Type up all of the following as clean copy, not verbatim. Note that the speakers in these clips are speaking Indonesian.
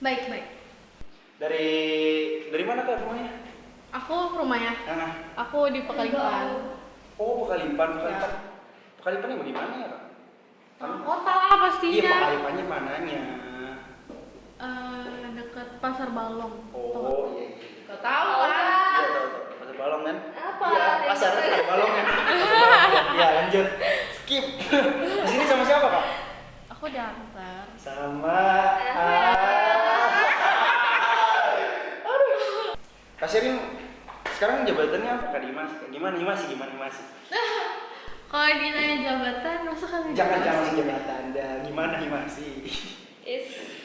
Baik, baik. Dari mana Kak rumahnya? Aku rumahnya. Aku di Pekalipan. Oh, Pekalipan. Ya. Pekalipannya bagaimana ya, Kak? Kota lah Iya, pastinya. Pekalipannya mananya? Dekat Pasar Balong. Oh, iya. Gak tahu lah. Iya, tahu. Pasar Balong kan? Apa? Iya, pasar Balong kan? Iya, lanjut. Skip. Di sini sama siapa, Kak? Aku diantar. Sama Kak Sherin sekarang jabatannya apa Kak Dimas? Gimana sih? Kalau ditanya jabatan, masa kan Jangan jabatan dah. Gimana sih?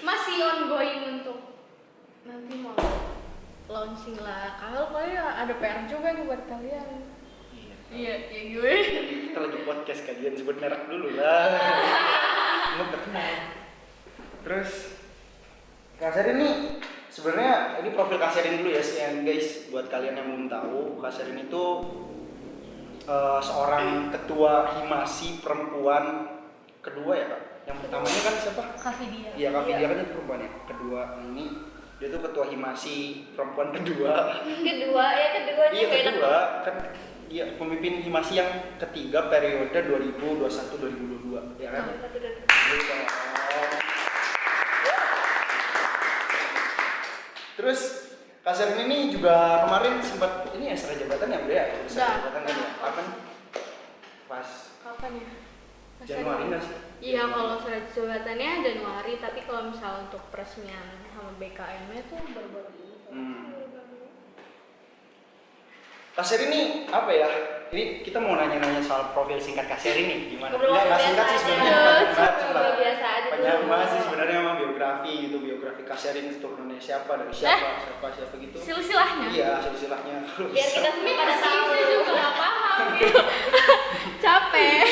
masih ongoing untuk nanti mau launching lah. Kalau ada PR juga nih buat kalian. Iya, ya gue. Kita lagi podcast kalian sebut merek dulu lah. Nggak terkenal. Terus Kak Sherin nih sebenarnya ini profil Kak Sherin dulu ya guys, buat kalian yang belum tahu, Kak Sherin itu seorang ketua himasi perempuan kedua ya Kak. Yang pertamanya kan siapa? Kak Vidya. Iya, Kak Vidya kan itu perempuan ya. Kedua ini dia tuh ketua himasi perempuan kedua. Keduanya Iya, beda. kedua kan dia pemimpin himasi yang ketiga periode 2021-2022 ya kan? Gitu. Terus Kak Sherin ini juga kemarin sempat ini ya serah jabatan ya Bro ya? Serah jabatan kan ya? Kapan? Pas Kapan ya? Januari nggak sih? Iya, kalau surat jabatannya Januari, tapi kalau misal untuk peresmian sama BKM-nya tuh baru-baru ini. Kak Sherin ini apa ya? Ini kita mau nanya-nanya soal profil singkat Kak Sherin nih gimana? Nggak singkat sih sebenarnya. Ngobrol biasa aja. Panjang banget sih sebenarnya sama biografi Kak Sherin keturunannya siapa dari siapa gitu. Silsilahnya? Iya, silsilahnya. Biar kita semua pada tahu. Saya juga nggak paham gitu. Capek.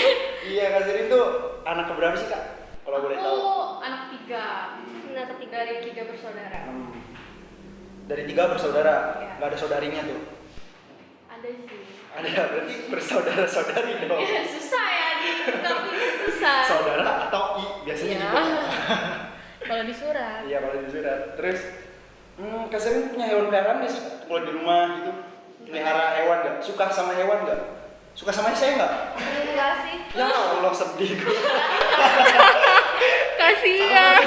Iya, Kak Sherin tuh anak keberapa sih Kak? Kalau boleh tahu. Aku anak 3. Nah, ketiga Dari 3 bersaudara. Dari 3 bersaudara, Iya. nggak ada saudarinya tuh? Ada sih. Ada, berarti bersaudara-saudari dong. Ya, susah ya tapi susah. Saudara atau biasanya Iya. gitu. Kalau di surat. Iya, kalau di surat. Terus, Kak Sherin punya hewan peliharaan nggak sih? Kalau di rumah gitu, pelihara hewan nggak? Suka sama hewan nggak? Suka sama saya nggak? enggak sih. Ya Allah, sedih gue. Kasihan.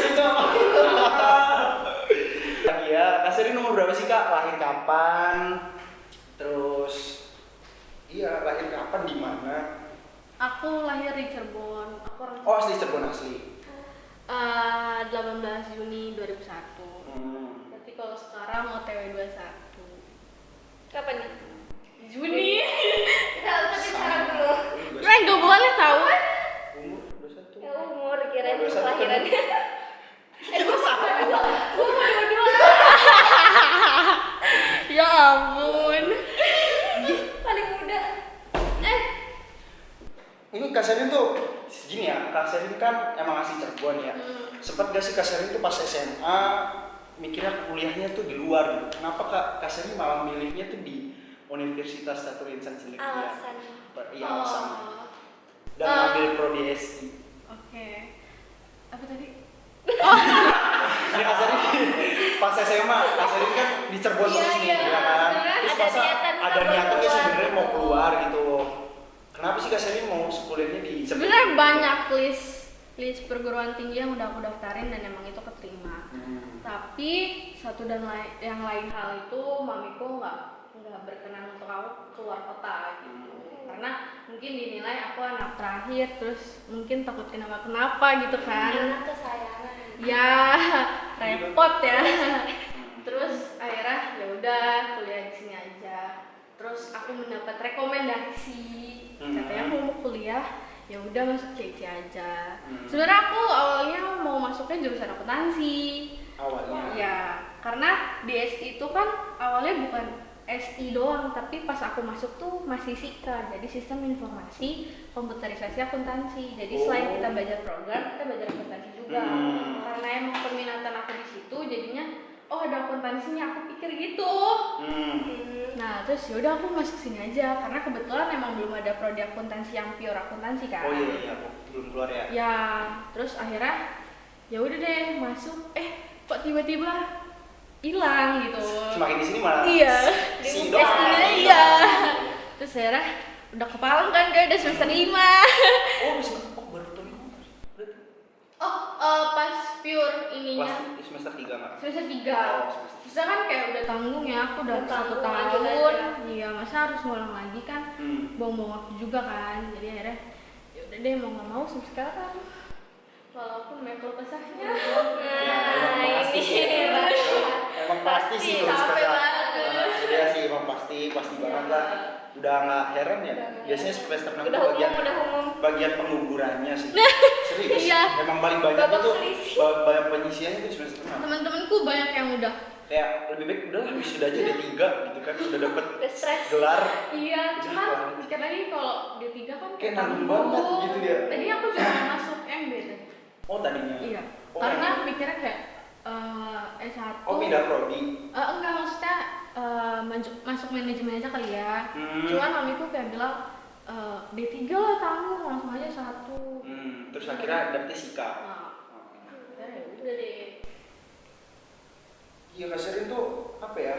Iya, Kak Sherin umur berapa sih Kak? Lahir kapan? Terus, iya lahir kapan di mana? Aku lahir di Cirebon. Aku orang Oh, asli Cirebon asli. 18 Juni 2001. Tapi kalau sekarang OTW 21. Kapan nih? Juni. Kita sekarang dulu. Nggak boleh tahu. Umur 21. Ya umur kirain Oh, 21 kelahirannya. Gue sama dua. Ya ampun. Paling muda. Ini Kak Sherin tuh gini ya, Kak Sherin kan emang asli Cirebon ya. Sempet gak sih Kak Sherin tuh pas SMA mikirnya kuliahnya tuh di luar gitu. Kenapa Kak Sherin malah milihnya tuh di Universitas Catur Insan Cilikriya? Alasan. Iya, alasan. Oh. Dan ambil prodi SI. Oke. Apa tadi? Ini Kak Sherin pas SMA, Kak Sherin kan di Cirebon Iya, terus nih, iya. ya kan? Sebenarnya Terus ada masa niatan ada mau niatan keluar. sebenarnya mau keluar gitu. Kenapa sih Kak Sherin mau kuliahnya di Sebenarnya banyak list perguruan tinggi yang udah aku daftarin dan emang itu keterima. Tapi satu dan yang lain hal itu mamiku nggak berkenan untuk aku keluar kota gitu. Karena mungkin dinilai aku anak terakhir, terus mungkin takut kenapa-kenapa gitu kan. Anak kesayangan. Ya repot ya. Terus akhirnya ya udah kuliah di sini aja. Terus aku mendapat rekomendasi, katanya aku mau kuliah, ya udah masuk CIC aja. Sebenarnya aku awalnya mau masuknya jurusan akuntansi. awalnya. Ya, karena di SI itu kan awalnya bukan SI doang, tapi pas aku masuk tuh masih SIKA, jadi sistem informasi komputerisasi akuntansi. Jadi selain kita belajar program, kita belajar akuntansi juga. Karena emang peminatan aku di situ, jadinya oh ada akuntansinya, aku pikir gitu. Nah terus yaudah aku masuk sini aja, karena kebetulan emang belum ada prodi akuntansi yang pure akuntansi kan. Oh iya, belum keluar ya. Ya terus akhirnya ya udah deh masuk, kok tiba-tiba hilang gitu. Semakin di sini malah Iya, si SD-nya iya. Terus akhirnya udah kepalang kan, kayak udah semester 5. Baru tahun ini berarti. Pas pure ininya Kelas semester 3 nggak? semester 3. Semester Terus kan kayak udah tanggung ya, aku udah Udah 1 tanggung lagi tahun. aja. Iya, masa harus ngulang lagi kan? Buang-buang waktu juga kan. Jadi akhirnya ya udah deh, mau nggak mau sampai sekarang. Walaupun mepel kesahnya. emang pasti sih. Emang pasti sih kalau capek sekarang. banget. Iya sih, emang pasti banget lah. Udah nggak heran ya. Biasanya semester 6 Udah tuh umum. bagian penggugurannya sih. Serius. Iya. Emang paling banyak Babak itu selisih. banyak penyisiannya itu semester 6. Temen-temenku banyak yang udah. Kayak lebih baik udahlah wisuda aja D3 gitu kan, udah dapet Udah stres. gelar. Iya, Udah cuma kelar. mikir lagi kalau D3 kan Kayak nanggung banget gitu dia. Tadi aku juga masuk MB tadi. Oh tadinya. Iya. Oh, Karena emang. mikirnya kayak S1. Oh pindah prodi. Enggak, maksudnya masuk manajemen aja kali ya. Cuman mamiku kayak bilang D3 lah tanggung, langsung aja 1. Terus akhirnya dapetnya Sika. Nah, Udah deh. Iya Kak Sherin tuh apa ya?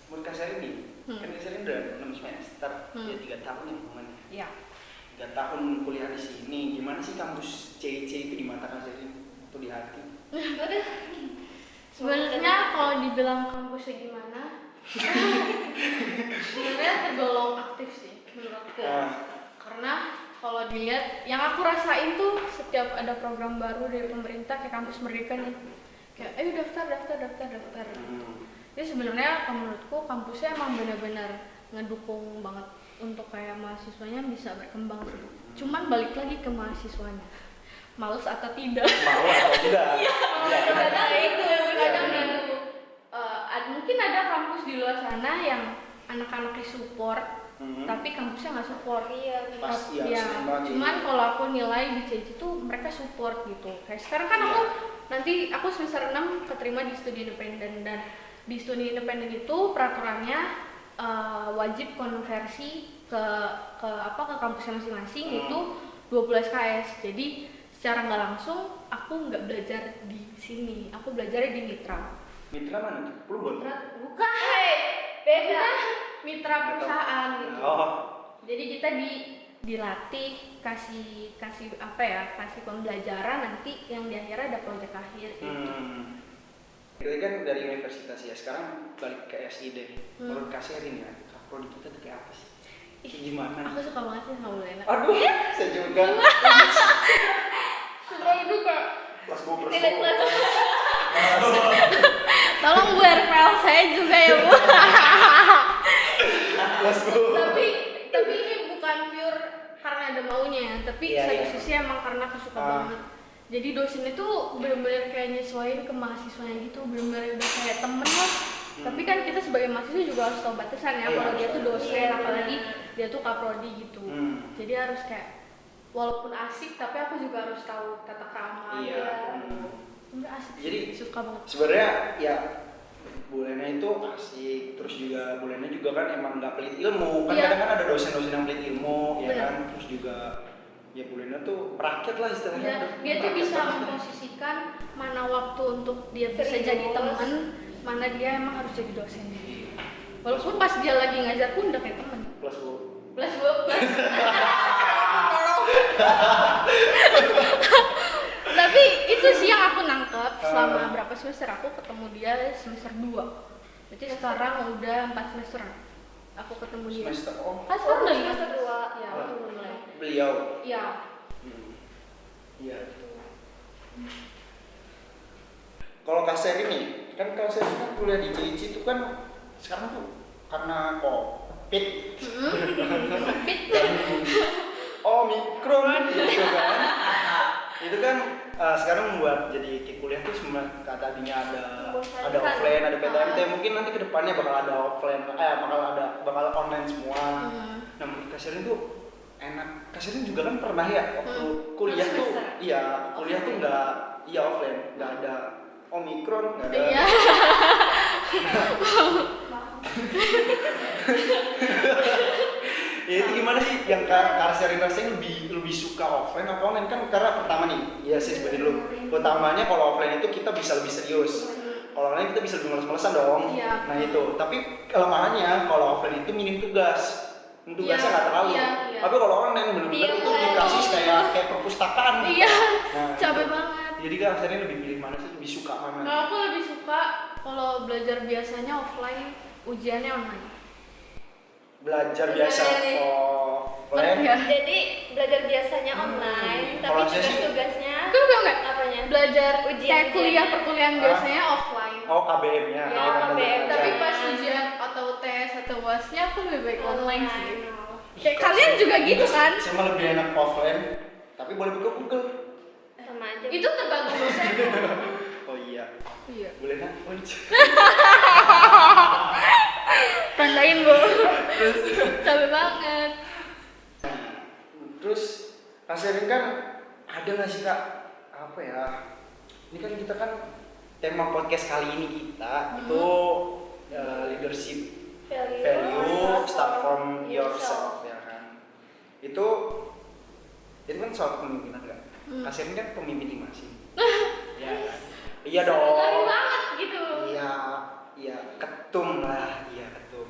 Menurut Kak Sherin nih, kan Kak Sherin udah 6 semester, ya 3 tahun ya hubungannya. iya. 3 tahun kuliah di sini, gimana sih kampus CIC itu di mata Kak Sherin atau di hati? Udah. Sebenarnya kalau dibilang kampusnya gimana? Sebenarnya tergolong aktif sih menurutku. Karena kalau dilihat, yang aku rasain tuh setiap ada program baru dari pemerintah kayak kampus Merdeka nih, kayak ayo daftar. Jadi sebenarnya menurutku kampusnya emang benar-benar ngedukung banget untuk kayak mahasiswanya bisa berkembang sih. Cuman balik lagi ke mahasiswanya, males atau tidak? Mau atau tidak? Iya, kadang itu kadang Iya. gitu. Mungkin ada kampus di luar sana yang anak-anaknya support, tapi kampusnya nggak support. Iya. Pasti ya, Iya. sering banget sih. Cuman kalau aku nilai di CIC tuh mereka support gitu. Kayak sekarang kan aku nanti aku semester 6 keterima di studi independen, dan di studi independen itu peraturannya wajib konversi ke kampusnya masing-masing itu 20 SKS. Jadi secara nggak langsung aku nggak belajar di sini, aku belajarnya di Mitra. Mitra mana tuh? Plumbon? Bukan. Beda. Mitra perusahaan gitu. Oh. Jadi kita dilatih kasih apa ya, kasih pembelajaran, nanti yang di akhirnya ada proyek akhir gitu. Kita kan dari universitas ya, sekarang balik ke SI deh. Menurut Kak Sherin ya, prodi kita tuh kayak apa sih? Gimana? Aku suka banget sih sama Bu Lena. Aduh, saya juga. Sumpah itu kak. Pas gue Tidak kelas. Tolong Bu RPL saya juga ya Bu. Pas gue. tapi ini bukan pure karena ada maunya, tapi Iya, satu iya. sisi emang karena aku suka banget. Jadi dosen itu benar-benar kayak nyesuaiin ke mahasiswanya gitu, benar-benar udah kayak temen lah. Tapi kan kita sebagai mahasiswa juga harus tahu batasan ya, Iya, kalau dia harus tuh tahu. dosen, apalagi dia tuh kaprodi gitu. Hmm. Jadi harus kayak walaupun asik, tapi aku juga harus tahu tata krama. Iya. Enggak asik sih, Jadi suka banget. sebenarnya ya Bu Lena itu asik, terus juga Bu Lena juga kan emang nggak pelit ilmu. Kan Iya. kadang kan ada dosen-dosen yang pelit ilmu, ya Benar. kan. Terus juga ya Bu Lena tuh perakyat lah istilahnya. Dia tuh Perakyat bisa banget. memposisikan mana waktu untuk dia bisa Serius. jadi teman, mana dia emang harus jadi dosen. Walaupun pas dia lagi ngajar pun udah kayak temen. Plus Bu. Plus. Tapi itu sih yang aku nangkep selama berapa semester aku ketemu dia semester 2. Berarti sekarang udah 4 semester aku ketemu dia. Semester Kan sekarang udah semester 2. Ya, Oh. udah mulai. Beliau. Iya. Iya. Kalau Kak Sherin nih, kan Kak Sherin kan kuliah di CIC itu kan sekarang tuh karena COVID. Omikron gitu kan. Itu kan sekarang membuat jadi kuliah tuh tadinya ada offline, ada PTMT, mungkin nanti kedepannya bakal ada offline, bakal online semua. Nah menurut Kak Sherin tuh enak. Kak Sherin juga kan pernah ya waktu kuliah tuh, iya kuliah tuh nggak offline, nggak ada Omikron, nggak ada. Iya. Ya itu gimana sih yang Kak Sherin rasain lebih suka offline apa online? Kan karena pertama nih, ya sih seperti dulu. Utamanya kalau offline itu kita bisa lebih serius. Kalau online kita bisa lebih males-malesan dong. Iya. Nah itu. Tapi kelemahannya kalau offline itu minim tugas. Tugasnya nggak terlalu. Iya. Tapi kalau online benar-benar itu dikasih kayak perpustakaan. Iya. Nah, Capek itu. banget. Jadi kan akhirnya lebih pilih mana sih? Lebih suka mana? Kalau aku lebih suka kalau belajar biasanya offline, ujiannya online. Belajar biasa. Online. Oh, Bener boleh. ya? Jadi belajar biasanya online, tapi Kalau saya sih- tugas-tugasnya Enggak. apanya? Belajar Ujian, kayak kuliah ujiannya. perkuliahan biasanya offline. Oh, KBM-nya. Ya, Kalau KBM. belajar. Tapi pas ujian atau tes atau UASnya aku lebih baik online sih. Oh. Kayak kalian juga gitu kan? Saya mah lebih enak offline, tapi boleh buka Google. Sama aja. Itu tergantung dosen. Oh iya. Iya. Boleh nak? Oh, Tandain, Bu. Capek banget. Terus Kak Sherin kan ada nggak sih Kak apa ya? Ini kan kita kan tema podcast kali ini kita itu leadership value start from yourself ya kan. Itu kan soal kepemimpinan nggak? Kak Sherin kan pemimpin di masing. Ya kan? Iya dong. Lari banget gitu. Iya, ketum lah, iya ketum.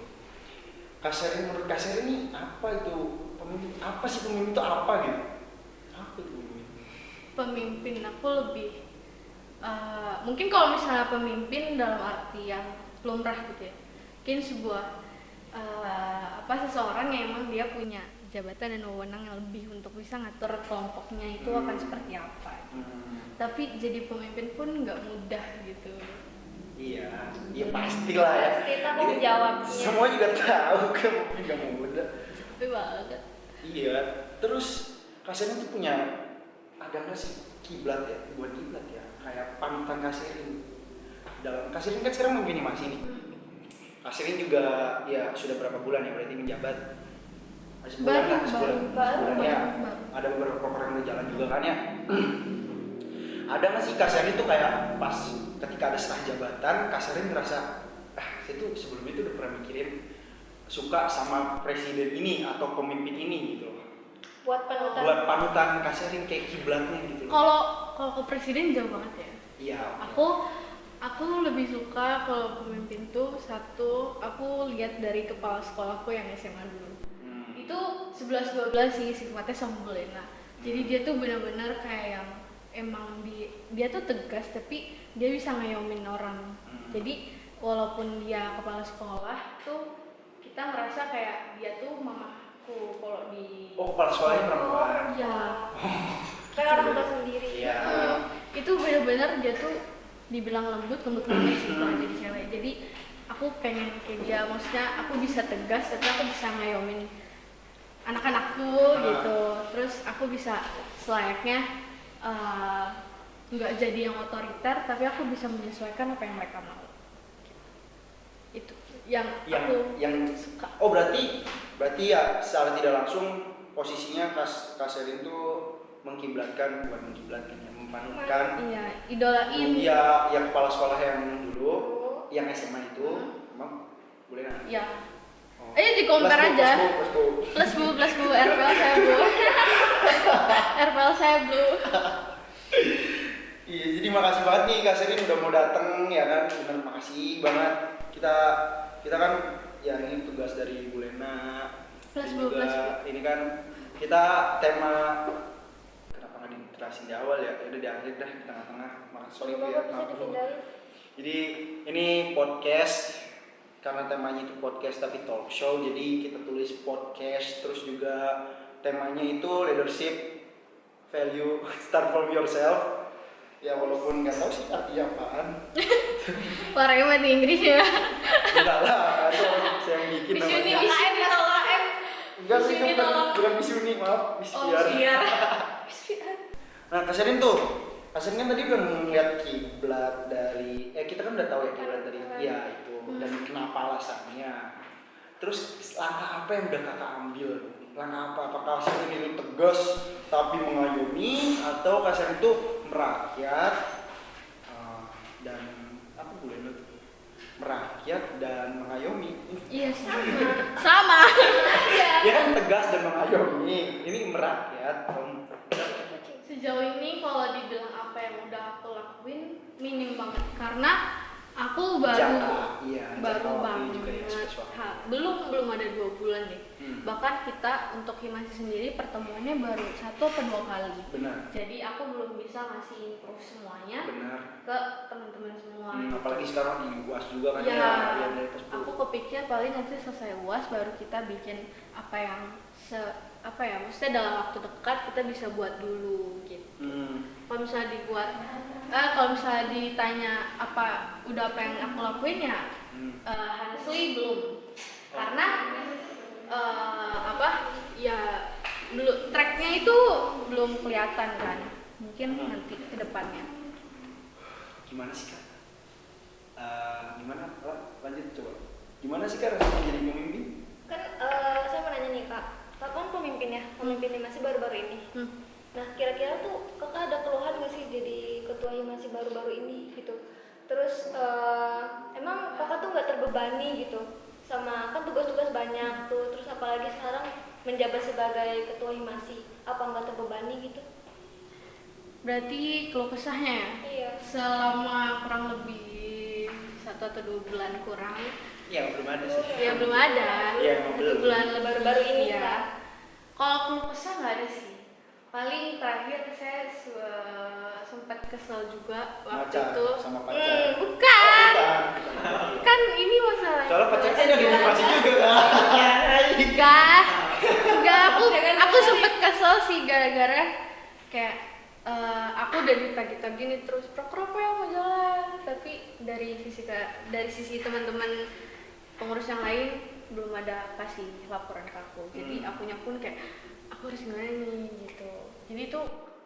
Kak Sherin, menurut Kak Sherin ini apa itu pemimpin? Apa sih pemimpin itu apa gitu? Apa itu pemimpin? Pemimpin aku lebih mungkin kalau misalnya pemimpin dalam arti yang lumrah gitu ya. Mungkin sebuah seseorang yang emang dia punya jabatan dan wewenang yang lebih untuk bisa ngatur kelompoknya itu akan seperti apa. Tapi jadi pemimpin pun nggak mudah gitu. Iya, pastilah ya. Pasti tanggung Ini jawabnya. Semua juga tahu kan mungkin gak mudah. Tapi banget. Iya, terus Kak Sherin tuh punya ada nggak sih kiblat ya? Buat kiblat ya, kayak panutan Kak Sherin. Dalam Kak Sherin kan sekarang memimpin masih nih. Kak Sherin juga ya sudah berapa bulan ya berarti menjabat? Sebulan ya. Baru. Ada beberapa program yang udah jalan juga kan ya. Ada nggak sih Kak Sherin tuh kayak pas ketika ada serah jabatan, Kak Sherin ngerasa saya tuh sebelumnya tuh udah pernah mikirin suka sama presiden ini atau pemimpin ini gitu loh. Buat panutan. Buat panutan Kak Sherin kayak kiblatnya gitu loh. Kalau ke presiden jauh banget ya. Iya. Aku lebih suka kalau pemimpin tuh satu, aku lihat dari kepala sekolahku yang SMA dulu. Itu 11-12 sih sifatnya sama Bu Lena. Jadi dia tuh benar-benar kayak yang emang dia tuh tegas tapi dia bisa ngayomin orang. Jadi walaupun dia kepala sekolah tuh kita ngerasa kayak dia tuh mamaku kalau di Kepala sekolahnya perempuan. Iya. Kayak orang tua sendiri. Iya. Itu benar-benar dia tuh dibilang lembut banget sih kalau jadi cewek. Jadi aku pengen kayak dia, maksudnya aku bisa tegas tapi aku bisa ngayomin anak-anakku gitu. Terus aku bisa selayaknya nggak jadi yang otoriter tapi aku bisa menyesuaikan apa yang mereka mau. Itu yang aku suka. Oh berarti ya secara tidak langsung posisinya Kak Sherin tuh mengkiblatkan, bukan mengkiblatkan ya, mempanutkan. Iya, idolain. Iya, yang kepala sekolah yang dulu, yang SMA itu, emang boleh nggak? Iya. Oh. Ayo di compare aja. Plus bu, RPL saya bu. RPL saya blue. Iya, jadi makasih banget nih Kak Sherin udah mau dateng ya kan, bener makasih banget. Kita kan ya ini tugas dari Bu Lena. Plus Dan Bu. ini kan kita tema kenapa nggak diterasin di awal ya? Udah di akhir dah, di tengah-tengah. Sorry Bapak ya, bisa maaf dulu. dipindahin. Jadi ini podcast karena temanya itu podcast tapi talk show, jadi kita tulis podcast. Terus juga temanya itu leadership value start from yourself. Ya walaupun nggak tahu sih artinya apaan. Warnanya mati Inggris ya. Enggak lah, itu saya yang bikin Bisuni, namanya. KM atau KM? Enggak sih, Bisuni bukan tolong. Bisuni, maaf, Oh Bisfiar. siar. Nah, Kak Sherin tuh, Kak Sherin kan tadi udah ngeliat kiblat dari, kita kan udah tahu ya kiblat dari, ya itu, dan kenapa alasannya. Terus langkah apa yang udah kakak ambil? Langkah apa? Apakah Kak Sherin itu tegas tapi mengayomi, atau Kak Sherin itu merakyat dan apa boleh tuh? Merakyat dan mengayomi. Iya sama. Ya kan tegas dan mengayomi. Ini merakyat. Sejauh ini kalau dibilang apa yang udah aku lakuin minim banget karena Aku baru Jaka, iya, baru Jaka waktu banget. juga ya, space waktu. Belum ada 2 bulan deh. Bahkan kita untuk Himasi sendiri pertemuannya baru 1 atau 2 kali. Benar. Jadi aku belum bisa ngasih improve semuanya Benar. ke teman-teman semua. Apalagi sekarang di UAS juga kan Ya, yang dari pos aku kepikir paling nanti selesai UAS baru kita bikin maksudnya dalam waktu dekat kita bisa buat dulu gitu. Kalau misalnya kalau misalnya ditanya udah apa yang aku lakuin ya, honestly belum, karena belum tracknya itu belum kelihatan kan, mungkin nanti ke depannya. Gimana sih Kak? Lanjut coba. Gimana sih Kak rasanya jadi pemimpin? Kan saya mau nanya nih Kak kan pemimpin ya, pemimpin Himasi baru-baru ini. Nah kira-kira tuh Kakak ada keluhan nggak sih jadi ketua Himasi baru-baru ini gitu? Terus emang Kakak tuh nggak terbebani gitu sama kan tugas-tugas banyak tuh, terus apalagi sekarang menjabat sebagai ketua Himasi, apa nggak terbebani gitu? Berarti keluh kesahnya ya? Iya. Selama kurang lebih 1 atau 2 bulan kurang. Ya belum ada sih. Ya belum ada. Iya, 1 belum. bulan Baru-baru ini ya. Kak. Kalau keluh kesah nggak ada sih. Paling terakhir saya sempat kesel juga waktu Pacar, itu. sama pacar. Bukan. Bukan. Kan ini masalah. Soalnya pacarnya ada di Himasi juga kan. Enggak, aku sempet kesel sih gara-gara kayak aku udah ditagih-tagih nih terus proker apa yang mau jalan, tapi dari sisi teman-teman pengurus yang lain belum ada kasih laporan ke aku, jadi akunya pun kayak aku harus gimana nih gitu. Jadi itu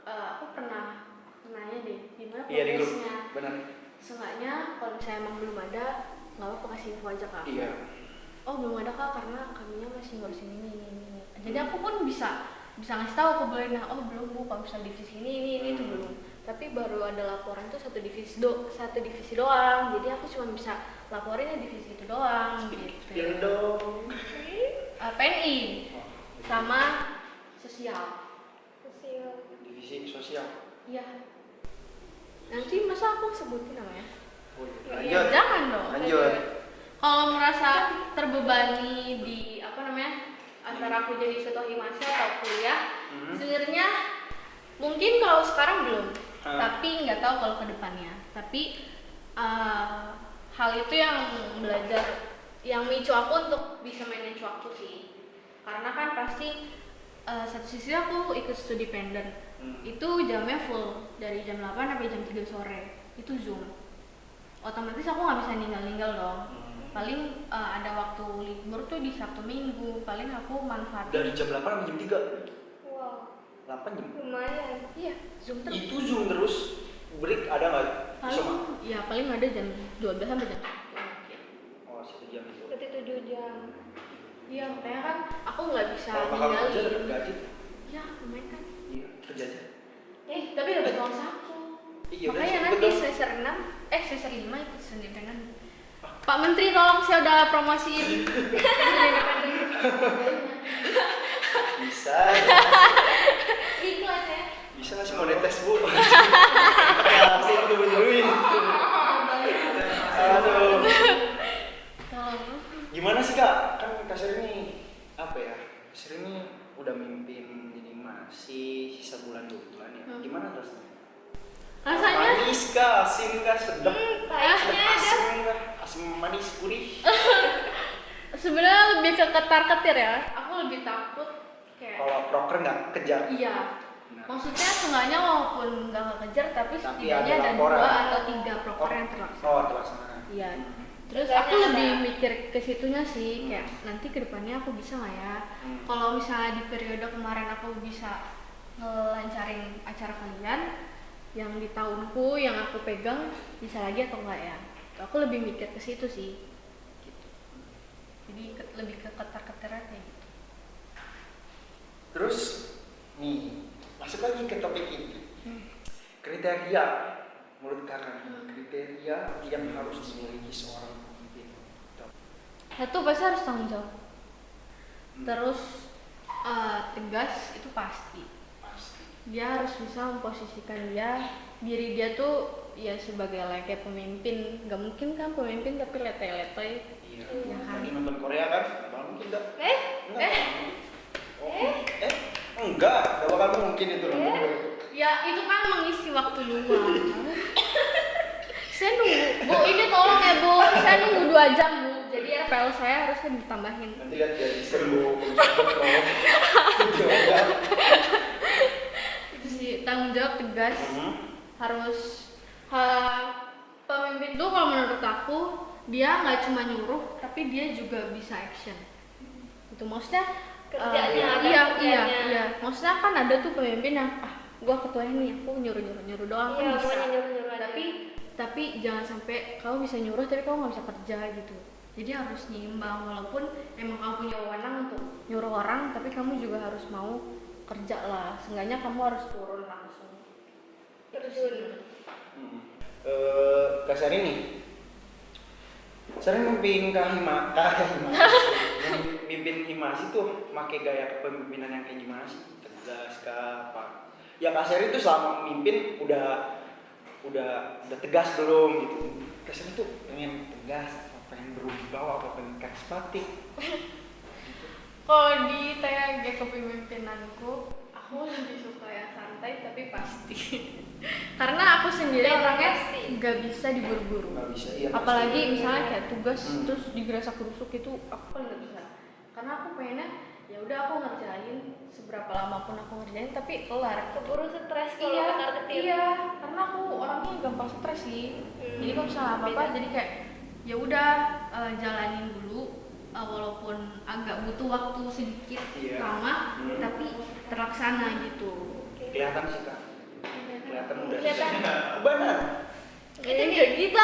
aku pernah nanya deh gimana Iya di grup. progresnya. Benar. Seenggaknya kalau misalnya emang belum ada nggak apa-apa kasih info aja ke aku. Iya. Oh belum ada Kak karena kaminya masih ngurusin ini. Jadi aku pun bisa ngasih tahu ke Belena, oh belum Bu, kalau misalnya divisi ini itu belum. Tapi baru ada laporan tuh satu divisi doang. Jadi aku cuma bisa laporin ya divisi itu doang gitu. Spill dong. PNI sama sosial. Divisi sosial. Iya. Nanti masa aku sebutin namanya? Oh, Ya, lanjut. jangan dong. Lanjut. Kalau merasa terbebani di antara aku jadi ketua Himasi atau kuliah, sebenarnya mungkin kalau sekarang belum, tapi nggak tahu kalau kedepannya. Tapi hal itu yang micu aku untuk bisa manage waktu sih, karena kan pasti satu sisi aku ikut studi pendant, itu jamnya full dari jam 8 sampai jam 3 sore, itu Zoom. Otomatis aku nggak bisa ninggal dong. Paling ada waktu libur tuh di Sabtu Minggu, paling aku manfaatin Dari jam 8 sampai jam 3. Wow, 8 jam. lumayan. iya Zoom terus. Itu Zoom terus. Break ada nggak? Paling ada jam 12 sampai jam 1. Oh, 1 jam itu. Berarti 7 jam. Iya, makanya kan aku nggak bisa Kalau kakak kerja dapat ninggalin. gaji. Ya lumayan kan. Iya, kerja aja. Tapi dapat uang saku. Iya, Makanya udah, nanti betul. semester 5 itu Senin Independen. Pak Menteri tolong saya udah promosiin Senin Independen. Bisa. Iklan ya. Bisa ngasih monetes Bu. Langsung dulu-duluin. Aduh. Tolong. Gimana sih Kak? Kan Kak Seri ini apa ya? Kak Seri ini udah mimpin jadi masih sisa bulan 2 bulan ya. Gimana rasanya? Rasanya Manis kah? Asin kah? Sedap? Pahitnya ada. Asam kah? Asam manis gurih? sebenarnya lebih ke ketar-ketir ya. Aku lebih takut kayak Kalau proker nggak kejar. iya. Nah. Maksudnya seenggaknya walaupun nggak kejar tapi setidaknya ada ada 2 laporan. atau 3 proker yang terlaksana. Oh, terlaksana. Iya. Terus Seenggaknya aku lebih ada. mikir ke situnya sih, kayak nanti kedepannya aku bisa nggak ya? Kalau misalnya di periode kemarin aku bisa ngelancarin acara kalian, yang di tahunku yang aku pegang bisa lagi atau enggak ya? Aku lebih mikir ke situ sih. Gitu. Jadi lebih ke ketar-ketirnya kayak gitu. Terus nih masuk lagi ke topik ini. Kriteria menurut kakak, kriteria yang harus dimiliki seorang pemimpin. Satu pasti harus tanggung jawab. Terus tegas itu pasti. Pasti. dia harus bisa memposisikan diri dia tuh ya sebagai layaknya pemimpin. Gak mungkin kan pemimpin tapi letay-letay. Iya. Ya kan? Lagi nonton Korea kan? Bakal mungkin enggak? Enggak. Enggak bakal mungkin itu nonton Korea. Ya itu kan mengisi waktu luang. Saya nunggu, Bu, ini tolong ya Bu, saya nunggu 2 jam Bu. Jadi RPL saya harusnya ditambahin. Nanti lihat ya di seru. Itu sih tanggung jawab tegas. Harus pemimpin tuh kalau menurut aku dia nggak cuma nyuruh tapi dia juga bisa action. Itu maksudnya Kerjanya, ada iya kerjanya. maksudnya kan ada tuh pemimpin yang gua ketua ini aku nyuruh doang Iya, kan bisa. pokoknya nyuruh-nyuruh aja. Tapi jangan sampai kamu bisa nyuruh tapi kamu nggak bisa kerja gitu. Jadi harus nyimbang, walaupun emang kamu punya wewenang untuk nyuruh orang tapi kamu juga harus mau kerja lah. Seenggaknya kamu harus turun langsung. Terjun. Kak Syahrini sering mimpin mimpin Himasi tuh pakai gaya kepemimpinan yang kayak gimana sih? Tegas kah apa? Ya Kak Syahrini tuh selama mimpin udah tegas belum gitu. Kak Syahrini tuh pengen tegas, pengen berwibawa, apa pengen karismatik. Kalau ditanya gaya kepemimpinanku, aku lebih suka yang santai tapi pasti. Karena aku sendiri orangnya nggak bisa diburu-buru. Nggak bisa, iya. Apalagi Pasti. misalnya kayak tugas terus digerasak-gerusuk itu aku kan nggak bisa. Karena aku pengennya ya udah aku ngerjain seberapa lama pun aku ngerjain tapi kelar. Keburu stres kalau Iya, ketar-ketir. iya. Karena aku orangnya gampang stres sih. Jadi kalau misalnya apa-apa Beda. jadi kayak ya udah jalanin dulu. Walaupun agak butuh waktu sedikit Iya. lama, tapi terlaksana gitu. Kelihatan sih Kak. Kelihatan udah. Kelihatan. Benar. Ini kayak gitu,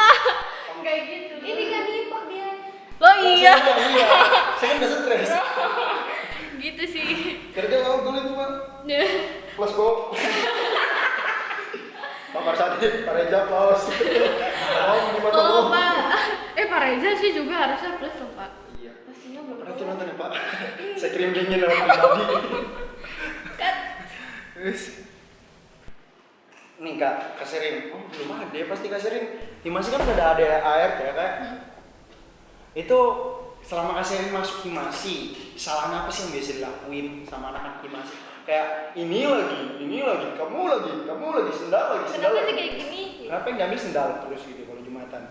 kayak gitu. Ini kan hipok dia. Lo iya, Iya. Saya kan udah stres. gitu sih. Kerja laut dulu itu Pak. Plus Bob. Pak Marsadi, Pak Reza plus. Oh, gimana Kalau Bu? Pak Reza sih juga harusnya plus loh Pak. Iya. Pastinya belum. Nanti nonton ya Pak. Saya kirim linknya lewat pribadi. Terus. Nih Kak Serin. Oh belum ada ya pasti Kak Serin. Himasi kan udah ada ART ya Kak. Itu selama Kak Serin masuk Himasi, kesalahan apa sih yang biasa dilakuin sama anak-anak Himasi? Kayak ini lagi, kamu lagi, sendal lagi. Kenapa sih kayak gini? Kenapa yang diambil sendal terus gitu kalau Jumatan?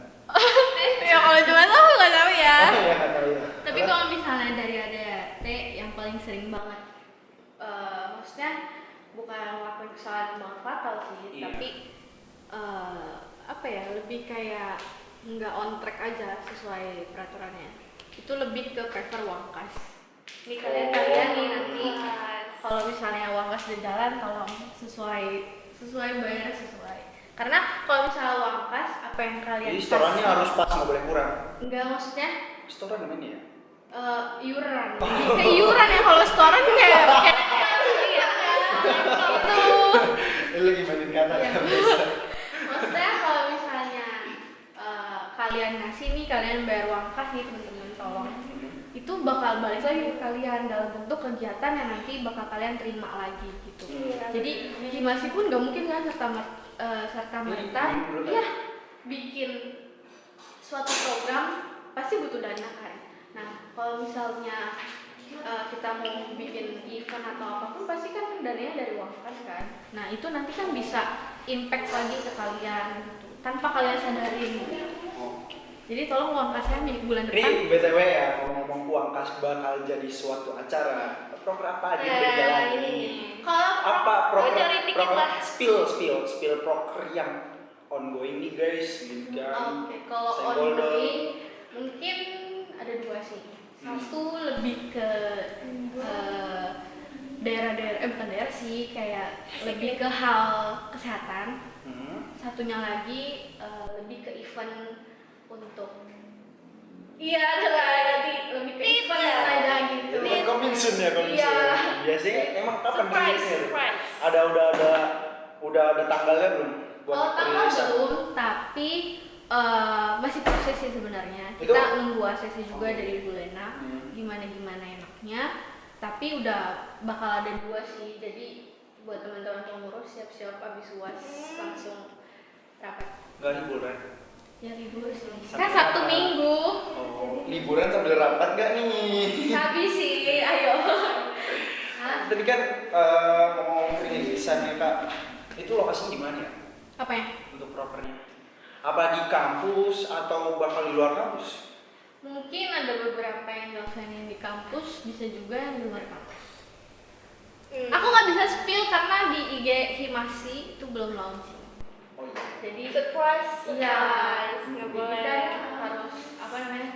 Ya kalau cuma aku nggak tahu ya. Oh iya nggak tahu ya. Tapi kalau misalnya dari ADRT yang paling sering banget, maksudnya bukan ngelakuin kesalahan banget fatal sih, Iya. tapi apa ya lebih kayak nggak on track aja sesuai peraturannya. Itu lebih ke prefer uang kas. Nih kalian nih nanti kalau misalnya uang kas di jalan tolong sesuai bayar sesuai. Karena kalau misalnya uang kas apa yang kalian Jadi setorannya harus pas nggak boleh kurang. enggak maksudnya Setoran namanya ya? iuran. Kayak iuran ya kalau setoran kayak gitu. Ini lagi mainin kata Iya. kan biasa. Maksudnya kalau misalnya kalian ngasih nih, kalian bayar uang kas nih teman-teman tolong. Itu bakal balik lagi ke kalian dalam bentuk kegiatan yang nanti bakal kalian terima lagi gitu. Jadi Himasi pun nggak mungkin kan serta merta ya bikin suatu program pasti butuh dana kan. Nah kalau misalnya kita mau bikin event atau apapun pasti kan dananya dari uang kas kan. Nah itu nanti kan bisa impact lagi ke kalian gitu, tanpa kalian sadarin. Jadi tolong uang kasnya bulan depan. Ini BTW ya ngomong-ngomong uang kas bakal jadi suatu acara. Proker apa aja yang berjalan ini? Kalau Apa proker? bocorin dikit lah. Spill proker yang ongoing nih guys, gitu kan. Oke, kalau Senggol dong. ongoing mungkin ada 2 sih. Satu lebih ke daerah-daerah, bukan daerah sih, kayak lebih ke hal kesehatan. Satunya lagi lebih ke event untuk ada nanti lebih ke event aja gitu. Itu kan coming soon ya, coming Iya. soon. Biasanya emang kapan rilisnya? Surprise. Udah ada tanggalnya belum buat Kalau tanggal perilisan? belum, tapi masih proses sih sebenarnya. Itu- Kita nunggu ACC juga dari Bu Lena, gimana enaknya. Tapi udah bakal ada 2 sih, jadi buat teman-teman pengurus siap-siap abis UAS langsung rapat. Nggak liburan? Ya libur sih. Sampai Kan Sabtu kapan? Minggu. Oh, liburan sambil rapat nggak nih? Habis sih, ayo. Tadi kan ngomong ini desain ya kak, itu lokasinya di mana ya? Apa ya? Untuk propernya? Apa di kampus atau bakal di luar kampus? Mungkin ada beberapa yang dilaksanain di kampus, bisa juga yang di luar kampus. Aku nggak bisa spill karena di IG Himasi itu belum launching. Oh iya. Jadi surprise ya nggak jadi boleh. kan harus apa namanya?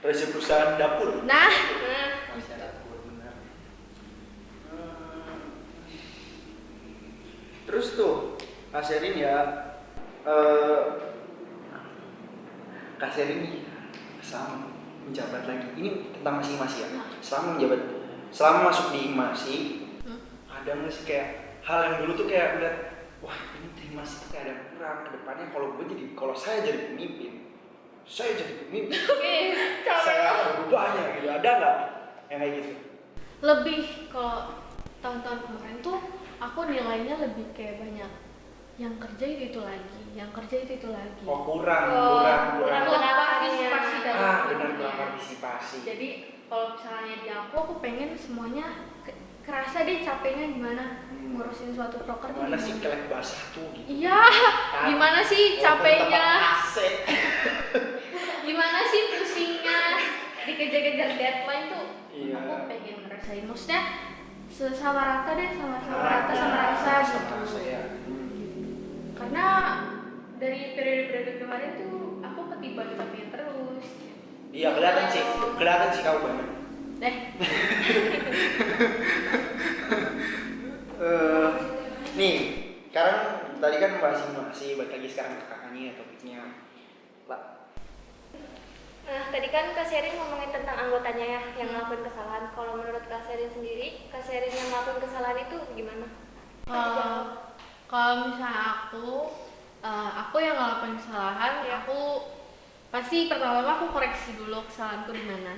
Rahasia perusahaan dapur. Nah, Rahasia dapur benar. Terus tuh Kak Sherin ya, Kak Sherin nih selama menjabat lagi. Ini tentang masing-masing ya. Selama masuk di Himasi, ada nggak sih kayak hal yang dulu tuh kayak udah, wah ini di Himasi tuh kayak ada kurang ke depannya kalau saya jadi pemimpin, saya akan berubahnya gitu. Ada nggak yang kayak gitu? lebih kalau tahun-tahun kemarin tuh aku nilainya lebih kayak banyak yang kerja itu lagi, yang kerja itu lagi. Oh kurang. kurang. Partisipasi dari Benar teman-teman. kurang partisipasi. Jadi kalau misalnya di aku pengen semuanya kerasa deh capeknya gimana ngurusin suatu proker. Gimana sih kelek basah tuh gitu? Iya, gimana sih capeknya? AC. Gimana sih pusingnya dikejar-kejar deadline tuh? Iya. Aku pengen ngerasain, maksudnya sama rata deh, sama rata sama rasa gitu. Ya. Karena dari periode-periode kemarin tuh aku ketiban terus. Iya kelihatan sih kamu banget. Nih, sekarang tadi kan masih balik lagi sekarang ke kakaknya topiknya. Pak. Nah, tadi kan Kak Sherin ngomongin tentang anggotanya ya yang ngelakuin kesalahan. Kalau menurut Kak Sherin sendiri, Kak Sherin yang ngelakuin kesalahan itu gimana? Kalau misalnya aku yang ngelakuin kesalahan, aku pasti pertama-tama aku koreksi dulu kesalahanku di mana.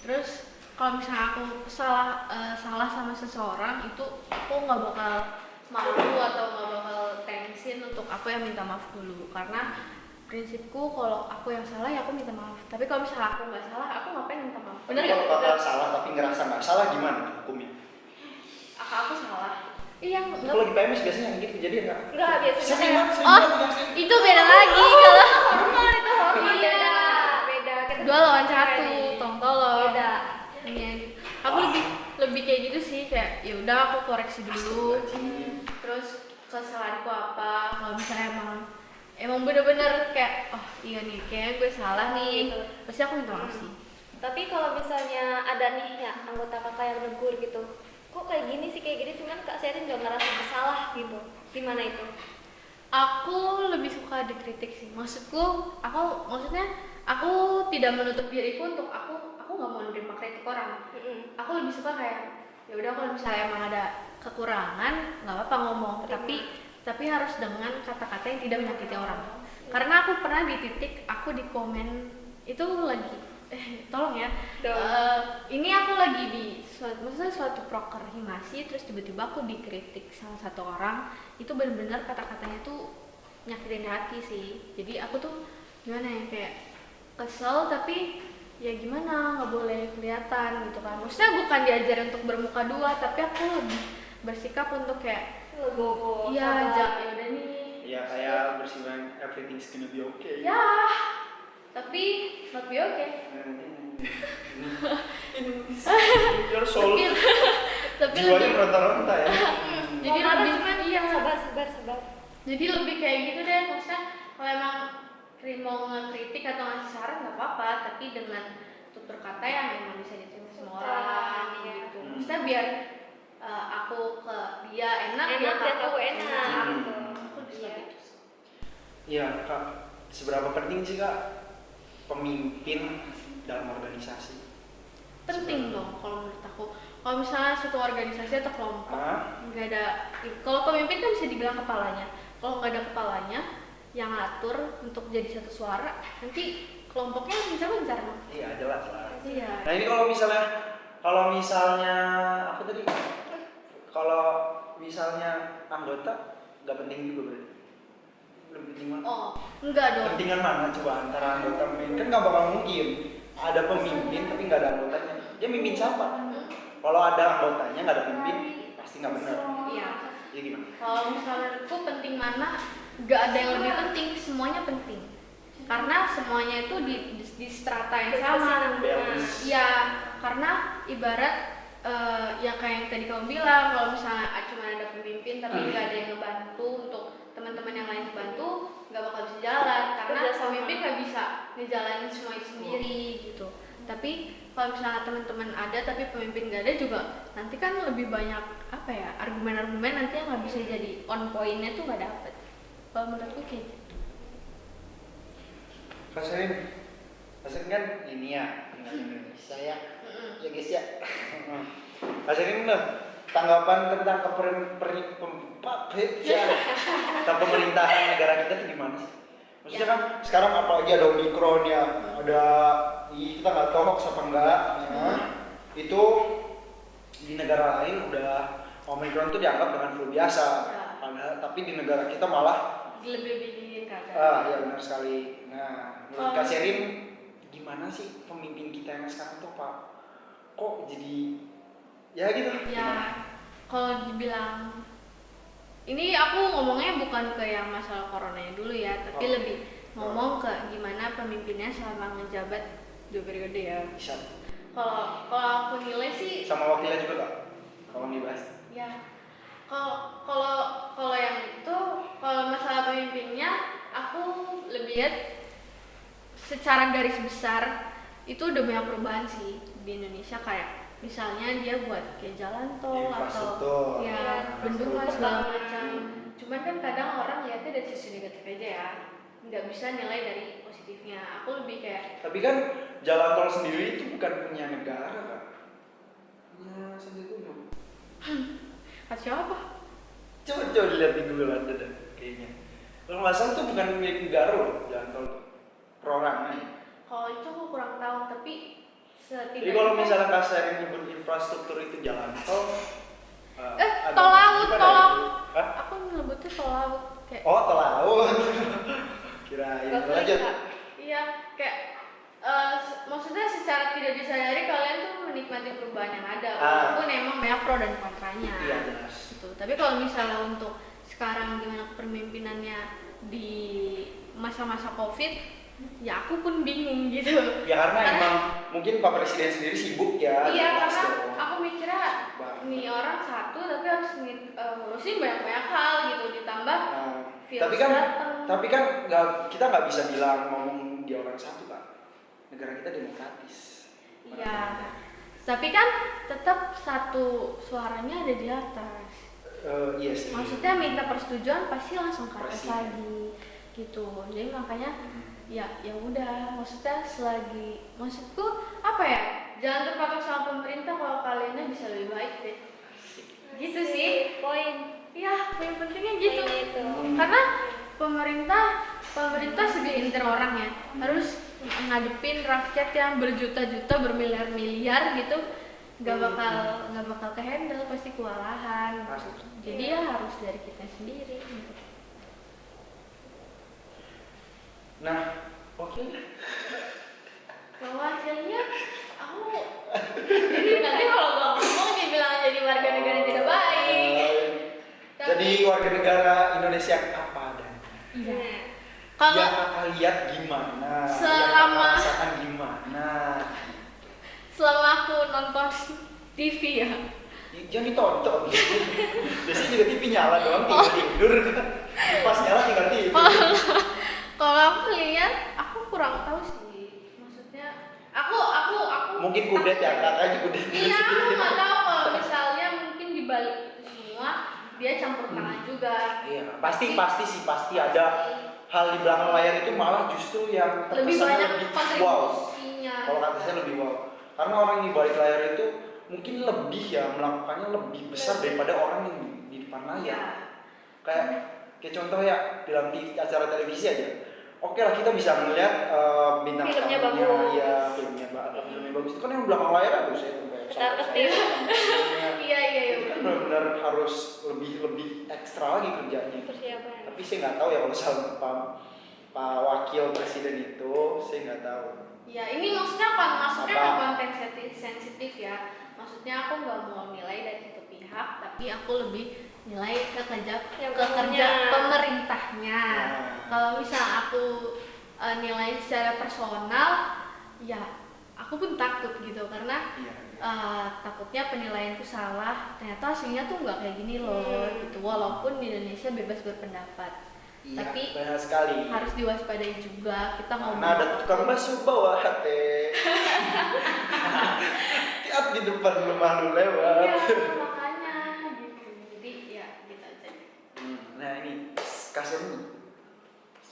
Terus kalau misalnya aku salah sama seseorang itu aku nggak bakal malu atau nggak bakal tensin untuk aku yang minta maaf dulu, karena prinsipku kalau aku yang salah ya aku minta maaf. Tapi kalau misalnya aku nggak salah, aku ngapain minta maaf? Bener Kalau nggak? kakak salah tapi ngerasa nggak salah gimana tuh hukumnya? Aku salah. Iya, Kalau di PMS biasanya yang gitu kejadian nggak? Enggak, biasanya Sering banget. itu beda lagi kalau hormon itu hormon beda. Kita 2 lawan 1, tolong. Beda. Iya, aku lebih kayak gitu sih, kayak ya udah aku koreksi dulu. Terus kesalahanku apa? Kalau misalnya emang bener-bener kayak oh iya nih kayaknya gue salah nih, pasti aku minta maaf sih. Tapi kalau misalnya ada nih ya anggota kakak yang negur gitu, kok kayak gini sih kayak gini, cuman Kak Sherin gak ngerasa bersalah gitu, gimana itu? Aku lebih suka dikritik sih, maksudnya aku tidak menutup diriku untuk aku nggak mau menerima kritik orang. Aku lebih suka kayak ya udah kalau misalnya emang ada kekurangan nggak apa-apa ngomong, tapi harus dengan kata-kata yang tidak menyakiti orang. Karena aku pernah di titik aku di komen itu lagi tolong ya, ini aku lagi di suatu proker Himasi, terus tiba-tiba aku dikritik salah satu orang, itu benar-benar kata-katanya tuh nyakitin hati sih. Jadi aku tuh gimana ya, kayak kesel tapi ya gimana, nggak boleh kelihatan gitu kan. Maksudnya bukan diajarin untuk bermuka dua, tapi aku lebih bersikap untuk kayak iya aja ya udah nih. Ya kayak bersifat everything's gonna be okay. Ya, tapi not be okay. Your soul. Tapi jiwanya lebih meronta-ronta ya. jadi lebih iya. Sabar. Jadi lebih kayak gitu deh, maksudnya kalau emang mau ngekritik atau ngasih saran nggak apa-apa, tapi dengan tutur kata yang memang bisa diterima semua orang gitu. Maksudnya biar aku ke dia enak dan aku enak gitu. gitu. Aku bisa gitu. Iya kak, seberapa penting sih kak pemimpin dalam organisasi? Penting dong kalau menurut aku. Kalau misalnya suatu organisasi atau kelompok nggak ada, kalau pemimpin kan bisa dibilang kepalanya. Kalau nggak ada kepalanya yang ngatur untuk jadi satu suara, nanti kelompoknya mencar-mencar dong. Iya jelas lah. Iya. Nah ini kalau misalnya aku tadi Kalau misalnya anggota nggak penting juga berarti. Lebih penting mana? Oh, enggak dong. Pentingan mana coba antara anggota pemimpin? Kan nggak bakal mungkin ada pemimpin tapi nggak ada anggotanya. Dia mimpin siapa? Kalau ada anggotanya nggak ada pemimpin, pasti nggak benar. Iya. Ya gimana? Kalau misalnya itu penting mana, nggak ada yang lebih penting, semuanya penting. Karena semuanya itu di strata yang sama. Balance. Iya, karena ibarat yang kayak yang tadi kamu bilang, kalau misalnya cuma ada pemimpin tapi nggak ada yang ngebantu untuk teman-teman yang lain bantu, nggak bakal bisa jalan karena pemimpin nggak bisa ngejalanin semua itu sendiri gitu. Tapi kalau misalnya teman-teman ada tapi pemimpin nggak ada juga, nanti kan lebih banyak apa ya, argumen-argumen nanti yang nggak bisa jadi on point-nya tuh nggak dapet. Kalau menurutku kayak gitu. Kasarin kan ini ya tinggal di Indonesia ya, ya guys ya. Kasarin loh tanggapan tentang pemerintahan negara kita tuh gimana sih? Maksudnya kan sekarang apalagi ada Omikron ya, ada kita nggak tahu hoax apa enggak. Itu di negara lain udah Omikron tuh dianggap dengan flu biasa, padahal tapi di negara kita malah Lebih dingin kan? ya benar sekali. Nah, menurut Kak Sherin gimana sih pemimpin kita yang sekarang tuh Pak? Kok jadi ya gitu? Ya, kalau dibilang ini aku ngomongnya bukan ke yang masalah coronanya dulu ya, tapi lebih ngomong ke gimana pemimpinnya selama ngejabat 2 periode ya. Bisa. Kalau aku nilai sih Sama wakilnya juga Kak. Kalau dibahas. ya, kalau yang itu, kalau masalah pemimpinnya aku lebih lihat secara garis besar itu udah banyak perubahan sih di Indonesia, kayak misalnya dia buat kayak jalan tol atau ya bendungan segala macam. Cuman kan kadang orang lihatnya dari sisi negatif aja ya, nggak bisa nilai dari positifnya. Aku lebih kayak Tapi kan jalan tol sendiri itu bukan punya negara Kak. Punya sendiri. siapa? Coba dilihatin dulu lah deh kayaknya. Kalau nggak salah itu bukan milik negara loh jalan tol tuh. Perorangan. Kalau itu aku kurang tahu, tapi setidaknya. Jadi kalau misalnya Kak Sherin nyebut infrastruktur itu jalan tol, tol laut, tol laut. Hah? Aku nyebutnya tol laut kayak. Oh, tol laut. Kirain aja. Iya, kayak maksudnya secara tidak disadari kalian tuh menikmati perubahan yang ada, walaupun emang banyak pro dan kontranya. Iya jelas. Gitu. Tapi kalau misalnya untuk sekarang gimana kepemimpinannya di masa-masa COVID, ya aku pun bingung gitu. Ya karena emang mungkin Pak Presiden sendiri sibuk ya. Iya, jelas karena dong. aku mikirnya nih orang satu tapi harus ngurusin banyak-banyak hal gitu, ditambah virus datang. Tapi kan kita nggak bisa bilang ngomong dia orang satu Kak. Negara kita demokratis. Iya. Tapi kan tetap satu suaranya ada di atas. Iya sih. Maksudnya minta persetujuan pasti langsung ke atas Presiden. lagi gitu. Jadi makanya ya udah, maksudnya maksudku apa ya, jangan terpatok sama pemerintah kalau kaliannya bisa lebih baik deh. Gitu sih. Poin. Iya, yang pentingnya gitu. Poinnya itu. Karena pemerintah segelintir orang ya harus ngadepin rakyat yang berjuta-juta, bermiliar-miliar gitu, nggak bakal kehandle, pasti kewalahan. Jadi ya harus dari kita sendiri gitu. Nah, oke. Kalau hasilnya aku jadi nanti kalau gua ngomong dibilang jadi warga negara yang tidak baik. Jadi warga negara Indonesia apa adanya. Iya. Yang Kalau Kakak lihat gimana? Selama- Yang Kakak rasakan gimana? selama aku nonton TV ya, Jangan ditonton. Biasanya juga TV nyala doang, tinggal tidur. Pas nyala tinggal tidur. kalau aku lihat aku kurang tahu sih, maksudnya aku Mungkin kudet ya, kakaknya kudet. iya, aku nggak tahu kalau misalnya mungkin di balik itu semua dia campur tangan juga. Iya, pasti ada hal di belakang layar itu malah justru yang Lebih terkesan banyak lebih wow. kontribusinya. Kalau kata saya lebih wow. Karena orang yang di balik layar itu mungkin lebih ya melakukannya lebih besar daripada orang yang di depan layar. Kayak contoh ya dalam acara televisi aja. Oke lah, kita bisa melihat bintang Filmnya tamunya, bagus. ya filmnya bagus. Itu kan yang belakang layar ada saya sahabat Ketar-ketir. saya. Iya Itu kan benar-benar harus lebih ekstra lagi kerjanya. Persiapan. Tapi saya nggak tahu ya kalau soal Pak Wakil Presiden itu, saya nggak tahu. Ya ini maksudnya masuknya Apa? ke konten sensitif ya. Maksudnya aku nggak mau nilai dari satu pihak, tapi aku lebih nilai ke kerja Yang ke kerja punya. pemerintahnya. Nah. Kalau misal aku nilai secara personal, ya aku pun takut gitu karena Iya. takutnya penilaianku salah. Ternyata hasilnya tuh nggak kayak gini loh. Gitu. Walaupun di Indonesia bebas berpendapat. Iya, Tapi banyak sekali. harus diwaspadai juga kita ngomong Nah, ada apa. tukang bakso bawa hati. Tiap di depan rumah lu lewat. Iya, makanya gitu. Jadi ya gitu aja. Nah ini kasih ini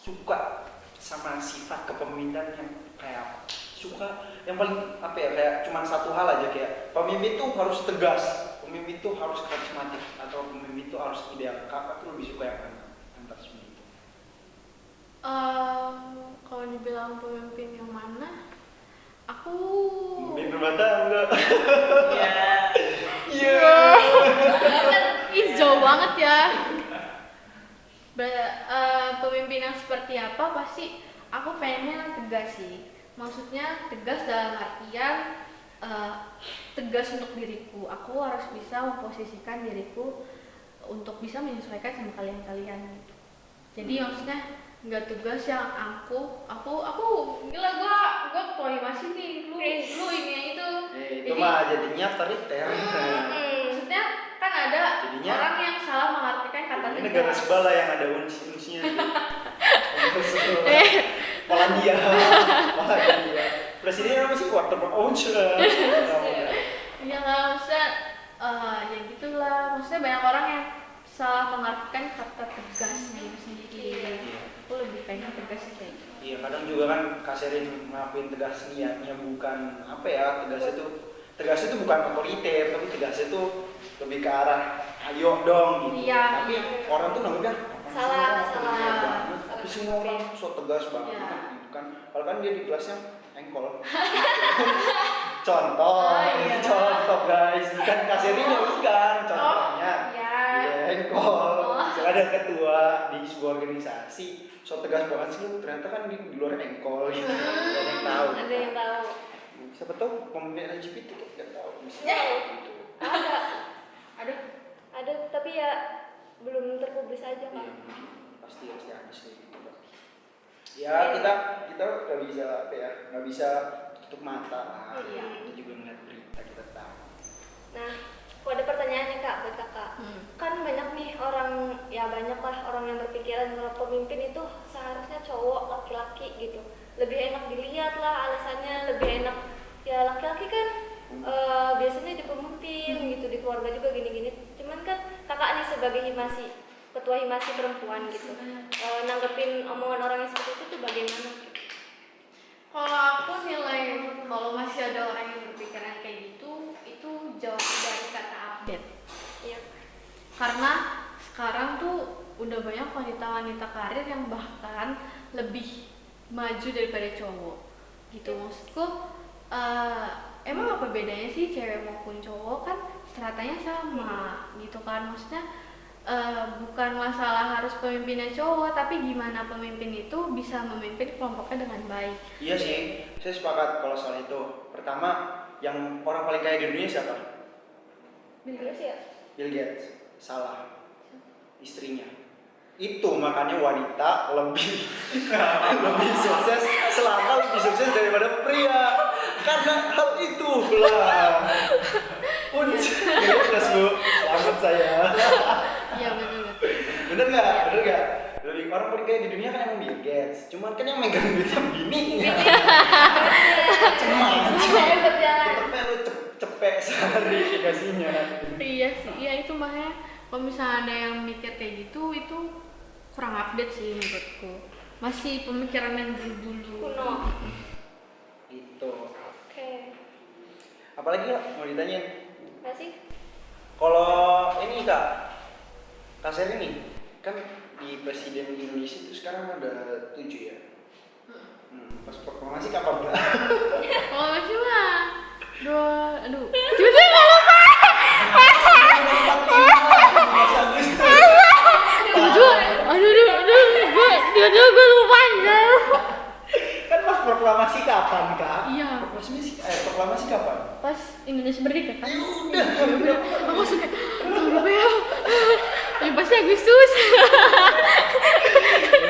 suka sama sifat kepemimpinan yang kayak apa? Suka yang paling apa ya, kayak cuman satu hal aja, kayak pemimpin tuh harus tegas, pemimpin tuh harus karismatik, atau pemimpin tuh harus ideal. Kakak tuh lebih suka yang mana antara semua itu? Kalau dibilang pemimpin yang mana, aku Pemimpin berbata enggak? Iya. Ih, jauh banget ya. Pemimpin yang seperti apa pasti aku pengennya tegas sih. Maksudnya tegas dalam artian tegas untuk diriku. Aku harus bisa memposisikan diriku untuk bisa menyesuaikan sama kalian-kalian. Jadi maksudnya nggak tugas yang aku gila gua ketua masih nih lu ini itu. Itu mah jadinya otoriter. Maksudnya kan ada Jadinya- orang yang salah mengartikan kata Ini tegas. negara sebala yang ada unsi-unsinya. Polandia. Presidennya apa sih? Water Ya nggak maksudnya ya gitulah. Maksudnya banyak orang yang salah mengartikan kata tegasnya itu sendiri. Aku lebih pengen tegas sih kayak gitu. Iya, kadang juga kan Kaserin ngelakuin tegas niatnya bukan apa ya, tegas itu bukan otoriter, tapi tegas itu lebih ke arah ayo dong gitu. Iya. Tapi orang tuh nanggepnya Salah. Tapi semua orang so tegas banget Iya. gitu kan. Kalau kan dia di kelasnya engkol. Contoh, iya. contoh guys, bukan Kaserin bukan contohnya. Iya. Iya, engkol. Misalnya ada ketua di sebuah organisasi, so tegas banget sih, ternyata kan di luar engkol gitu. Gak ada yang tahu. Ada yang tahu. Siapa tahu pemimpin LGBT kan gak tahu. Bisa Ya. gitu. Ada tapi ya belum terpublis aja Iya, kan. pasti ada sih gitu. Ya kita nggak bisa apa ya, nggak bisa tutup mata lah. Iya. Kita juga ngeliat berita, kita tahu. Nah, aku ada pertanyaan nih kak buat kakak. Kan banyak nih orang, ya banyak lah orang yang berpikiran kalau pemimpin itu seharusnya cowok laki-laki gitu. Lebih enak dilihat lah alasannya, lebih enak ya laki-laki kan biasanya di pemimpin gitu, di keluarga juga gini-gini. Cuman kan kakak nih sebagai ketua himasi perempuan gitu, nanggepin omongan orang yang seperti itu tuh bagaimana? Kalau aku nilai kalau masih ada orang yang berpikiran kayak gitu, itu jauh dari kata update. Iya. Karena sekarang tuh udah banyak wanita-wanita karir yang bahkan lebih maju daripada cowok. Gitu maksudku, emang apa bedanya sih cewek maupun cowok, kan stratanya sama gitu kan. Maksudnya bukan masalah harus pemimpinnya cowok, tapi gimana pemimpin itu bisa memimpin kelompoknya dengan baik. Iya sih, saya sepakat kalau soal itu. Pertama, yang orang paling kaya di dunia siapa? Terus ya? Bill Gates. Salah. Istrinya. Itu makanya wanita lebih lebih sukses, selama lebih sukses daripada pria. Karena hal itu lah. Terus Bu, selamat saya. Iya benar. Bener nggak? Lebih orang paling kaya di dunia kan emang Bill Gates. Cuman kan yang megang duitnya bininya. Cuman. Tetepnya lu cepet sehari dikasihnya. Iya sih, iya itu makanya kalau misalnya ada yang mikir kayak gitu, itu kurang update sih menurutku. Masih pemikiran yang dulu. Kuno. Itu. Oke. Apalagi lah mau ditanyain? Masih? Kalau ini Kak Seri nih, kan di Presiden Indonesia itu sekarang ada 7 ya. Pas proklamasi kapan Kak? Kalau masih mah aduh. Tiba-tiba lupa. Tiba-tiba gue lupa anjir. Kan pas proklamasi kapan, Kak? Iya. Proklamasi kapan? Pas Indonesia merdeka kan? Ya udah. Aku suka berapa ya? Yang pasti Agustus.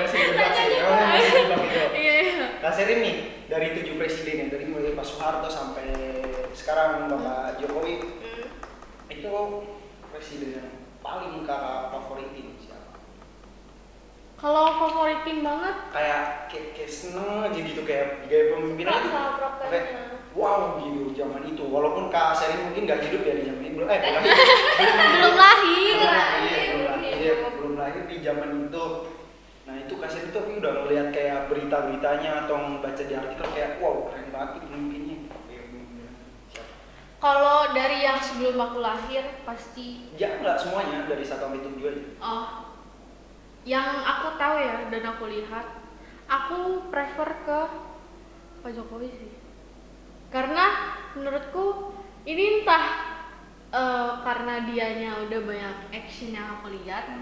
Masih jebak sih. Masih jebak itu. Iya. Kak Sherin nih, dari 7 presiden ya, dari mulai Pak Soeharto sampai sekarang Bapak Jokowi, itu presiden yang paling Kakak favoritin siapa? Kalau favoritin banget, Kayak seneng aja gitu, kayak gaya pemimpinan itu. Kakak prokernya. Kayak, wow gitu zaman itu. Walaupun Kak Sherin mungkin nggak hidup ya di zaman itu, belum belum lahir. belum lahir di zaman itu. Nah itu Kak Sherin tuh udah ngeliat kayak berita-beritanya atau membaca di artikel kayak wow keren banget nih pemimpinnya. Siapa? Kalau dari yang sebelum aku lahir pasti Ya nggak semuanya, dari 1 sampai 7 aja. yang aku tahu ya dan aku lihat, aku prefer ke Pak Jokowi sih. Karena menurutku ini entah karena dianya udah banyak action yang aku lihat,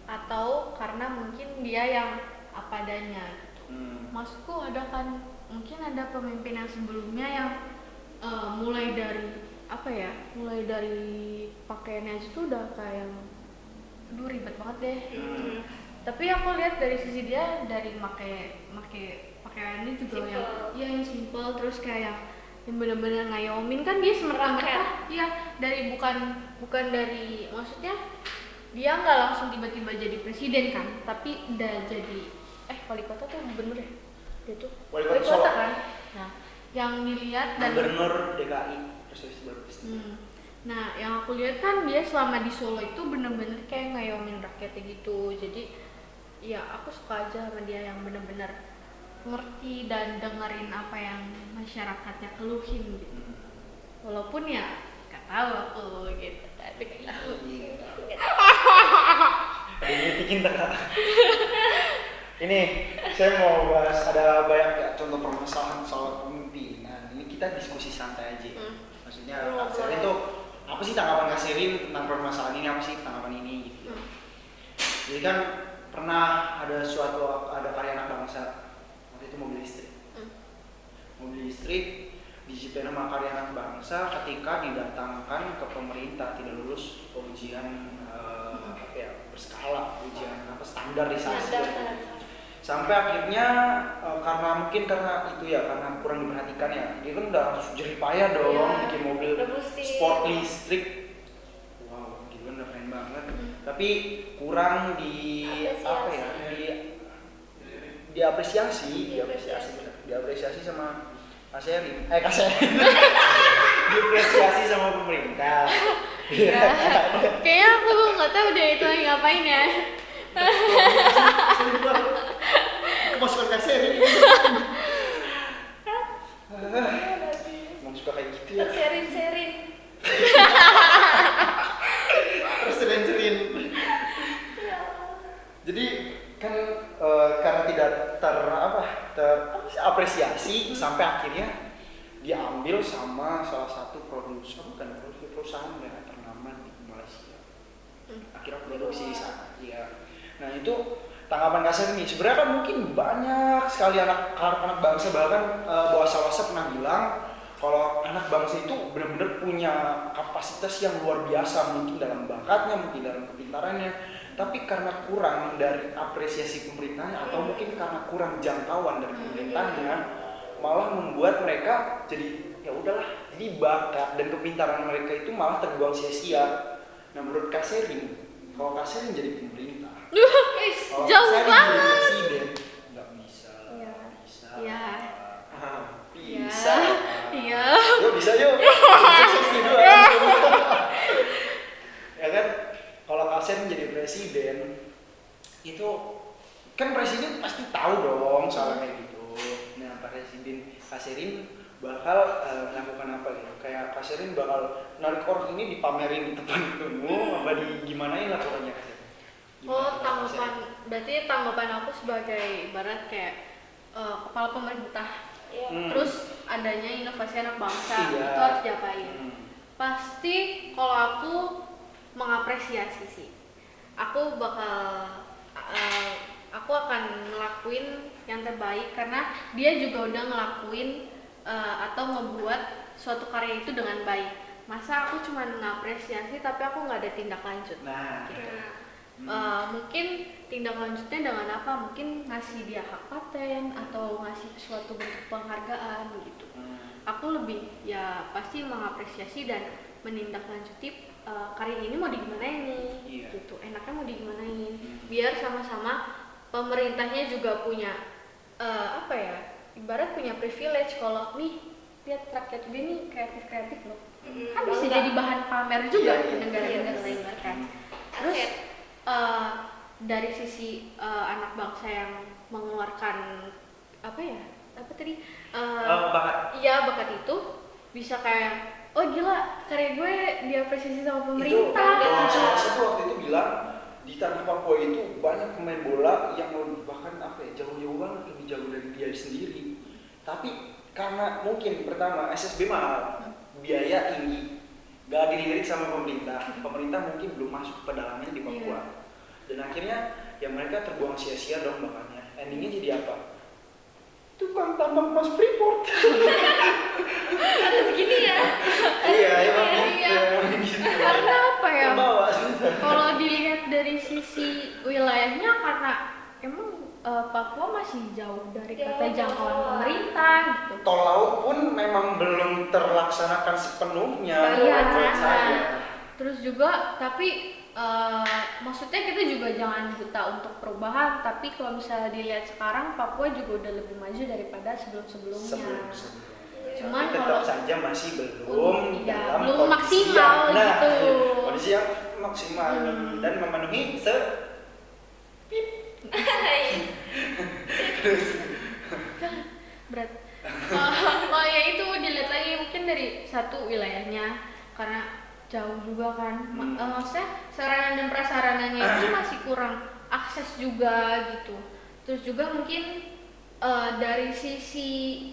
atau karena mungkin dia yang apa adanya. Maksudku ada kan mungkin ada pemimpin yang sebelumnya yang mulai dari pakaiannya aja tuh udah kayak aduh ribet banget deh. Tapi aku lihat dari sisi dia, dari pakaiannya juga yang simple, terus kayak yang benar-benar ngayomin kan dia semerta-merta. Iya, dari bukan dari, maksudnya dia nggak langsung tiba-tiba jadi presiden kan, tapi udah jadi wali kota tuh gubernur ya, dia tuh Wali kota kan. Nah, yang dilihat dan Gubernur DKI Nah, yang aku lihat kan dia selama di Solo itu bener-bener kayak ngayomin rakyatnya gitu. Jadi ya aku suka aja sama dia yang bener-bener ngerti dan dengerin apa yang masyarakatnya keluhin gitu. Walaupun ya gak tahu aku gitu, tapi kayak ini bikin tak. Ini saya mau bahas, ada banyak ya, contoh permasalahan soal pemimpinan. Ini kita diskusi santai aja. Maksudnya Kak Sherin tuh apa sih tanggapan Kak Sherin tentang permasalahan ini, apa sih tanggapan ini gitu. Jadi kan pernah ada karya anak bangsa, waktu itu mobil listrik diciptain sama karya anak bangsa ketika didatangkan ke pemerintah, tidak lulus ujian berskala, ujian standarisasi. Sampai akhirnya karena itu ya, karena kurang diperhatikan ya, dia kan udah jerih payah dong bikin mobil sport listrik. Wow, gitu kan udah keren banget. Tapi kurang diapresiasi sama Kak Sherin. Diapresiasi sama pemerintah. kayaknya aku nggak tahu deh itu lagi ngapain ya. Kemasukan Kak Sherin. Emang suka kayak gitu ya. Sherin. Sherin. Jadi kan karena tidak terapresiasi sampai akhirnya diambil sama salah satu perusahaan ya ternama di Malaysia. Akhirnya produksi di sana. Ya. Nah itu tanggapan Kak Sherin nih. Sebenarnya kan mungkin banyak sekali anak bangsa, bahkan Bawasawasa pernah bilang kalau anak bangsa itu benar-benar punya kapasitas yang luar biasa, mungkin dalam bakatnya, mungkin dalam kepintarannya, tapi karena kurang dari apresiasi pemerintahnya atau mungkin karena kurang jangkauan dari pemerintahnya, malah membuat mereka jadi ya udahlah, jadi bakat dan kepintaran mereka itu malah terbuang sia-sia. Nah menurut Kak Sherin, kalau Kak Sherin jadi pemerintah, jauh banget. Jadi presiden, nggak bisa. Iya. Bisa. Iya. Yuk bisa yuk. Sukses nih dua. Ya kan, kalau Kak Sherin jadi presiden, itu kan presiden pasti tahu dong soal kayak gitu. Nah presiden Kak Sherin bakal melakukan apa gitu? Kayak Kak Sherin bakal narik orang ini dipamerin di depan umum, apa gimanain lah pokoknya. Berarti tanggapan aku sebagai ibarat kayak kepala pemerintah Iya. Terus adanya inovasi anak bangsa Iya. itu harus diapain. Pasti kalau aku mengapresiasi sih, aku akan ngelakuin yang terbaik karena dia juga udah ngelakuin atau ngebuat suatu karya itu dengan baik. Masa aku cuma ngapresiasi tapi aku nggak ada tindak lanjut. Nah, Gitu. Mungkin tindak lanjutnya dengan apa? Mungkin ngasih dia hak paten atau ngasih suatu bentuk penghargaan gitu. Aku lebih ya pasti mengapresiasi dan menindaklanjuti karya ini mau digimanain nih, Iya. gitu. Enaknya mau digimanain, biar sama-sama pemerintahnya juga punya ibarat punya privilege kalau nih lihat rakyat gue nih kreatif loh, kan bisa Bangga. jadi bahan pamer juga Iya, ke iya. negara-negara Iya. lain kan. Terus Aset. dari sisi anak bangsa yang mengeluarkan bakat. iya bakat itu bisa kayak oh gila karya gue diapresiasi sama pemerintah Itu gitu. salah satu waktu itu bilang di tanah Papua itu banyak pemain bola yang bahkan jauh-jauh banget lebih jauh dari dia sendiri. Tapi karena mungkin pertama SSB mahal, biaya tinggi, gak dilirik sama pemerintah. Pemerintah mungkin belum masuk ke pedalamannya di Papua. Dan akhirnya ya mereka terbuang sia-sia dong bakatnya. Endingnya jadi apa? Tukang tambang emas Freeport. Ada segini ya. Iya, emang Iya. gitu. Karena apa ya? Terbawa. Kalau dilihat dari sisi wilayahnya karena emang Papua masih jauh dari Jauh, kata jangkauan jauh. pemerintah gitu. Tol laut pun memang belum terlaksanakan sepenuhnya Iya, menurut kan? saya. Terus juga tapi maksudnya kita juga jangan buta untuk perubahan, tapi kalau misalnya dilihat sekarang Papua juga udah lebih maju daripada sebelum-sebelumnya. Cuman Tapi tetap kalau saja masih belum iya, dalam belum kondisi maksimal yang, nah, gitu. kondisi yang maksimal dan memenuhi berat. Kalau ya itu dilihat lagi mungkin dari satu wilayahnya karena jauh juga kan. Maksudnya sarana dan prasarananya itu masih kurang akses juga gitu. Terus juga mungkin dari sisi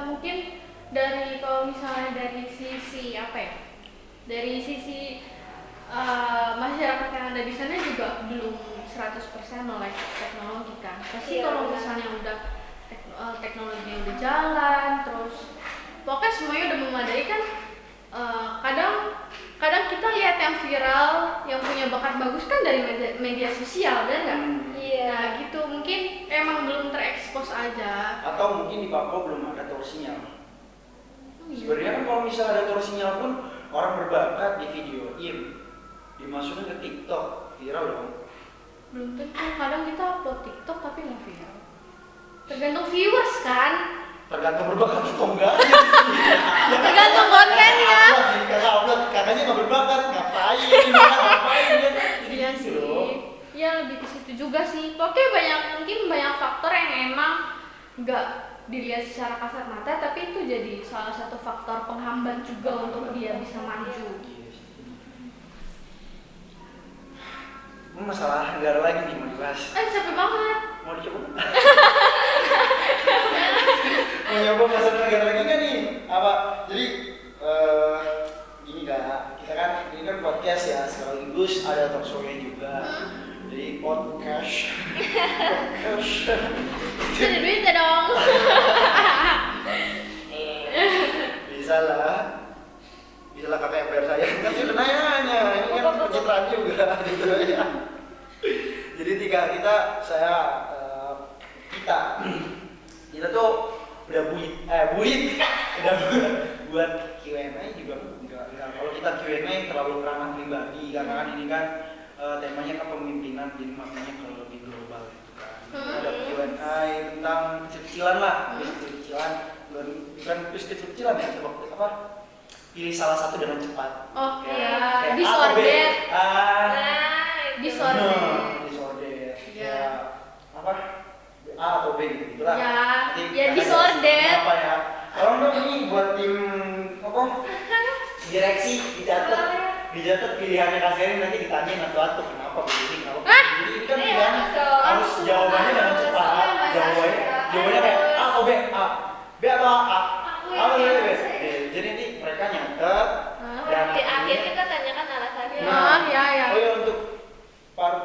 mungkin dari kalau misalnya dari sisi dari sisi masyarakat yang ada di sana juga belum 100% melek teknologi kan. Pasti Iya, kalau benar. misalnya udah teknologinya udah jalan, terus pokoknya semuanya udah memadai kan. Kadang kita lihat yang viral, yang punya bakat bagus kan dari media sosial, benar nggak? Iya. Nah gitu mungkin emang belum terekspos aja. atau mungkin di Papua belum ada tower sinyal. Iya. Sebenarnya kan kalau misalnya ada tower sinyal pun orang berbakat di videoin, dimasukin ke TikTok, viral dong. Belum tentu, kadang kita upload TikTok tapi nggak viral. Tergantung viewers kan. Tergantung berbakat atau enggak. Tergantung kontennya. Katanya nggak berbakat, ngapain dia? Jadi Iya gitu sih. loh. Iya lebih ke situ juga sih. Pokoknya mungkin banyak faktor yang emang nggak dilihat secara kasat mata, tapi itu jadi salah satu faktor penghambat juga untuk dia bisa maju. Ini masalah negara lagi nih mau dibahas. Capek banget. Mau dicoba? Mau nyoba masalah negara lagi nggak nih? Apa? Jadi gini kak, kita kan ini kan podcast ya, sekaligus ada talk show-nya juga. Jadi podcast. Ada duitnya dong. Bisa lah kakak yang bayar saya. Kan saya udah nanya, ini kan pencitraan juga gitu ya. Jadi kita tuh udah udah buat Q&A juga enggak. Kalau kita Q&A terlalu ranah pribadi karena kan ini kan temanya kepemimpinan, jadi makanya kalau lebih global gitu kan. Ada Q&A tentang kecil-kecilan lah, kecil-kecilan, bukan kecil-kecilan ya, apa? Pilih salah satu dengan cepat. Oh Ya, iya, kayak disorder. Disorder. Disorder. Iya. Ya, apa? A atau B gitu lah. Ya, Nanti ya kakak disorder. Apa ya? Kalau enggak ini buat tim apa? Direksi dicatat pilihannya Kak Seri, nanti ditanyain satu-satu kenapa begini, kenapa begini. Ini kan Iya, pilihan betul. harus jawabannya dengan cepat. Langsung, Jawabannya Mas. kayak A atau B, A. B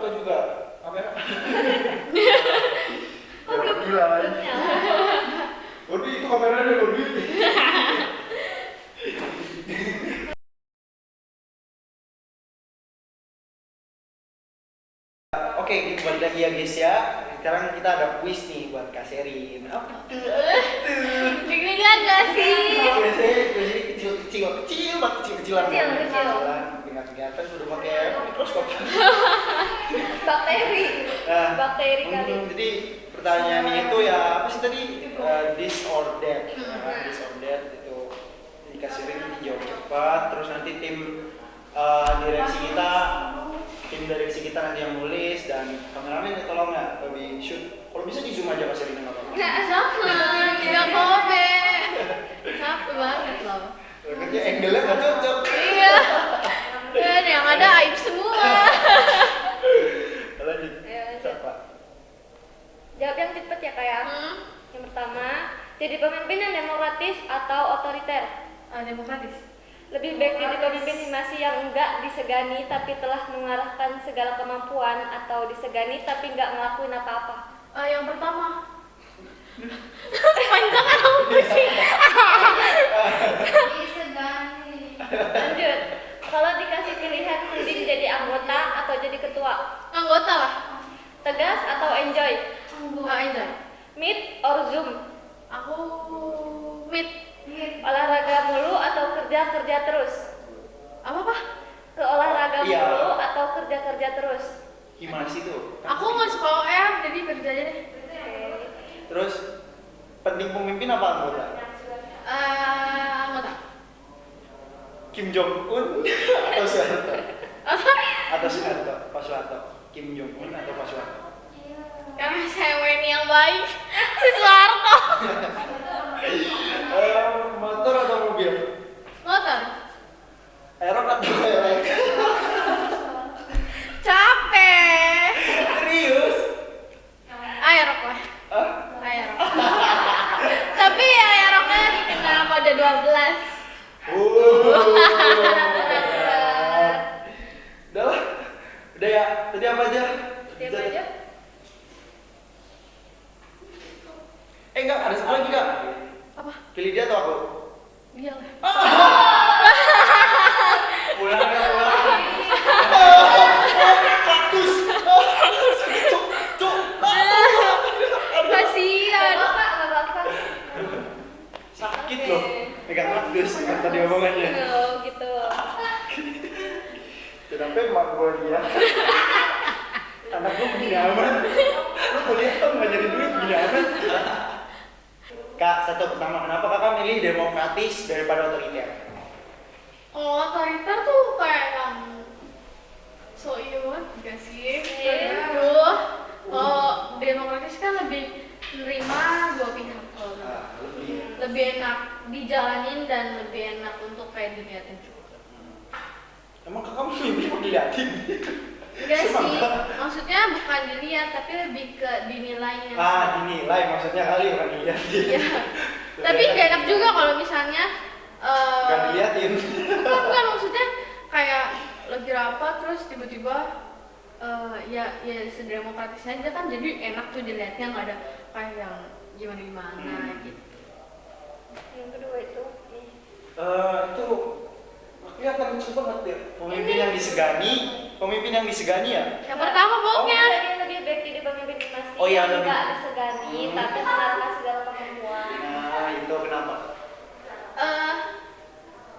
foto juga kamera. Oh, belum Gila. nyala. Godi itu kameranya Godi. Oke, kita balik lagi ya guys ya. Sekarang kita ada quiz nih buat Kak Sherin. Apa tuh? Deg-degan gak sih? Biasanya kecil banget, kecil-kecilan. Kecil. Nggak kelihatan udah pakai mikroskop. Bakteri. Nah, Bakteri kali. Jadi pertanyaannya itu ya apa sih tadi? This or that. This or that itu dikasih ring dijawab cepat. Terus nanti tim direksi kita nanti yang nulis dan kameramen ya tolong ya lebih shoot. Kalau bisa di zoom aja kasih ring apa? Nggak sama, tidak kobe. Capek banget loh. Kerja angle-nya nggak cocok. Iya. Dan yang ada aib semua. Lanjut. Ya, Siapa? Jawab yang cepet ya kayak. Yang pertama, jadi pemimpin yang demokratis atau otoriter? Demokratis. Lebih baik jadi pemimpin himasi yang enggak disegani tapi telah mengarahkan segala kemampuan atau disegani tapi enggak ngelakuin apa-apa? Yang pertama. Panjang kan aku pusing. Disegani. Lanjut. Kalau dikasih pilihan mending jadi anggota atau jadi ketua? Anggota lah. Tegas atau enjoy? Enjoy. Meet or Zoom? Aku meet. Olahraga mulu atau kerja terus? Apa? Ke olahraga Iya. mulu atau kerja terus? Gimana sih tuh? Aku nggak suka OM, jadi kerja aja deh. Terus penting pemimpin apa anggota? Anggota. Kim Jong Un atau Soeharto? Apa? Atau Soeharto? Pak Soeharto? Kim Jong Un atau Pak Soeharto? Karena saya WNI yang baik, si Soeharto. Motor atau mobil? Motor. Aerok atau elek? Capek. Serius? Aerok lah. Hah? Aerok. Tapi aeroknya dikenal mode 12. Udah lah. Udah ya. Tadi apa aja? Siapa aja? Enggak, ada satu lagi Kak. Apa? Pilih dia atau aku? Dia lah. Pulang ya, pulang. Kaktus. Cuk. Kasihan. Nggak apa-apa. Sakit loh. Pegang kaktus kan tadi omongannya. Gitu. Kenapa emak gue dia? Anak gue begini amat. Lu kuliah tuh nggak jadi duit begini amat. Kak, satu pertama, kenapa kakak milih demokratis daripada otoriter? Oh, otoriter tuh kayak yang so iya gak sih? Aduh, kalau demokratis kan lebih menerima dua pihak kalau lebih enak dijalanin dan lebih enak untuk kayak dilihatin juga. Emang kakak mimpi mau diliatin? Enggak sih, maksudnya bukan dilihat tapi lebih ke dinilainya. Dinilai maksudnya kali bukan diliatin. Iya. Tapi gak enak juga kalau misalnya Gak diliatin. bukan maksudnya kayak lagi rapat terus tiba-tiba ya sedemokratisnya aja kan jadi enak tuh dilihatnya nggak ada kayak yang gimana gitu. Yang kedua itu Itu kelihatan lucu banget ya. Pemimpin yang disegani ya. Yang pertama pokoknya tadi lebih baik jadi pemimpin himasi Oh, iya, yang lebih. enggak disegani tapi mengarahkan segala kemampuan. Nah, itu kenapa?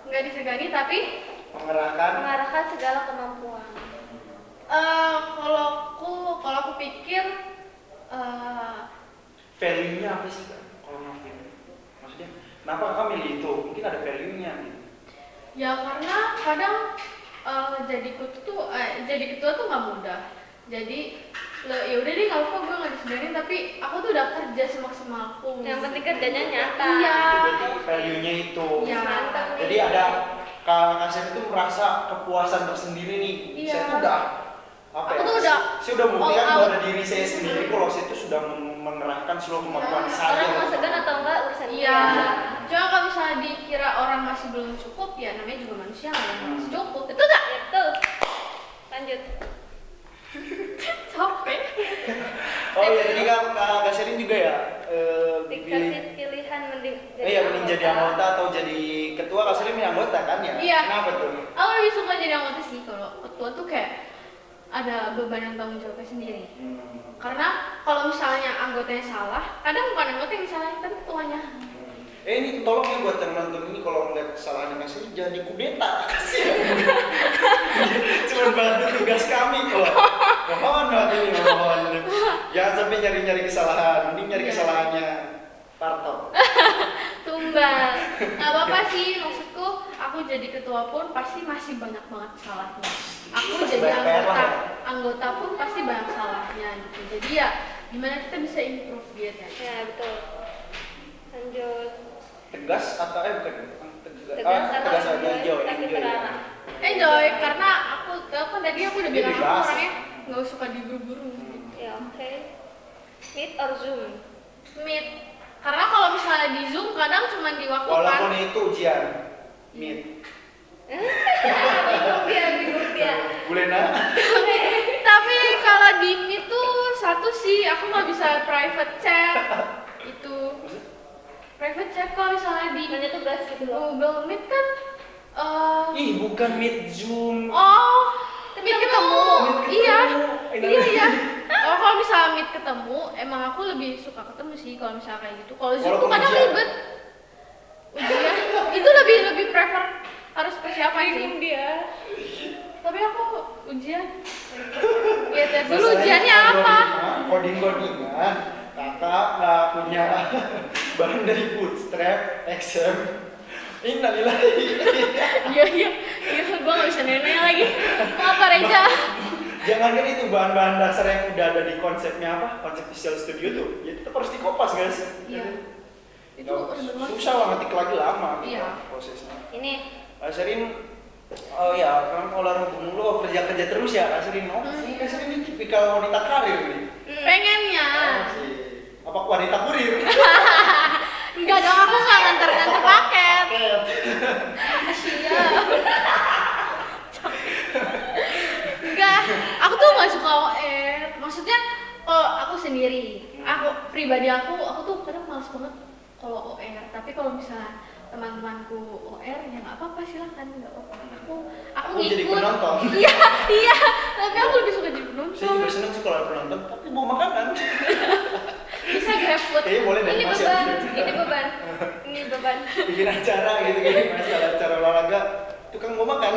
nggak disegani tapi Mengarahkan segala kemampuan. kalau aku pikir value-nya apa sih Kak? Kalau ngelakuin maksudnya kenapa kakak milih itu? Mungkin ada value-nya gitu. ya karena kadang jadi ketua tuh nggak mudah. Jadi ya udah deh kalau gue nggak disegani tapi aku tuh udah kerja semaksimal aku. Yang penting kerjanya nyata. Iya. Itu berarti value-nya itu. Iya. Mantap nih. Jadi ada Kak Sherin itu merasa kepuasan tersendiri nih. Iya. Saya tuh udah apa Aku ya? tuh udah saya udah membuktikan all out. pada diri saya sendiri kalau saya itu sudah mengerahkan seluruh kemampuan saya. Orang mau segan atau enggak urusan dia. Iya. Cuma kalau misalnya dikira orang masih belum cukup ya namanya juga manusia nggak ada yang masih cukup. Itu nggak? Itu. Lanjut. Oh iya, tadi Kak Sherin juga ya Dikasih pilihan mending mending jadi anggota atau jadi ketua. Kak Sherin milih anggota kan ya? Iya. Kenapa tuh? Aku lebih suka jadi anggota sih. Kalau ketua tuh kayak ada beban yang tanggung jawabnya sendiri. Karena kalau misalnya anggotanya salah, kadang bukan anggota yang salah, tapi ketuanya. Ini tolong ya buat yang nonton ini kalau ngeliat kesalahan Kak Sherin jangan dikudeta, kasihan. Cuma bantu tugas kami kok. Mohon banget ini, mohon. Jangan sampai nyari-nyari kesalahan, mending nyari kesalahannya Parto. Tumbal. Gak apa-apa sih, maksudku aku jadi ketua pun pasti masih banyak banget salahnya. Aku jadi anggota pun pasti banyak salahnya gitu. Jadi ya gimana kita bisa improve dia ya? Ya betul. Lanjut. Tegas atau bukan Tegas atau enjoy. tapi terarah. Enjoy, karena aku kan tadi aku udah bilang aku Bebas. orangnya nggak suka diburu-buru. Ya oke. Meet or Zoom? Meet, karena kalau misalnya di Zoom kadang cuma di waktu Walaupun itu ujian, meet. Bingung dia. Bulena. Tapi kalau di Meet tuh satu sih aku nggak bisa private chat itu. Private chat kalau misalnya di Nanya tugas gitu loh. Google Meet kan Ih, bukan meet Zoom. oh Meet ketemu. Iya. Ini Iya. Oh, kalau misalnya Meet ketemu, emang aku lebih suka ketemu sih kalau misalnya kayak gitu. Kalau Zoom tuh kadang ribet. Ujian itu lebih prefer harus persiapan sih. Dia. Tapi aku ujian. Ya, tes dulu ujiannya apa? Coding-codingan. Kakak nggak punya bahan dari Bootstrap, XM. Innalillahi. Iya, gua nggak bisa nenek lagi. Maaf Pak Reza. Jangan kan itu bahan-bahan dasar yang udah ada di konsepnya apa? Konsep Visual Studio tuh. Ya tetap harus dikopas guys. Iya. Itu Ya, susah lah ngetik lagi lama gitu Iya. prosesnya. Ini Kak Sherin, oh ya, kan kalau hubung lu kerja terus ya Kak Sherin. Oh, Kak Sherin ini tipikal wanita karir nih. pengennya. Oh, sih. Apa wanita kurir? Enggak dong, aku nggak nganter paket. Iya. Enggak, aku tuh nggak suka OR. Maksudnya kalau aku sendiri, aku pribadi aku tuh kadang males banget kalau OR. Tapi kalau misalnya teman-temanku OR ya nggak apa-apa, silakan, nggak apa-apa. Aku Jadi ngikut. penonton. Iya, tapi aku lebih suka jadi penonton. Saya juga seneng sih kalau ada penonton, tapi bawa makanan. Bisa grab food. Boleh deh, ini masih beban, ada. ini beban. Ini beban. Bikin acara gitu, masih ada acara olahraga, tukang bawa makan.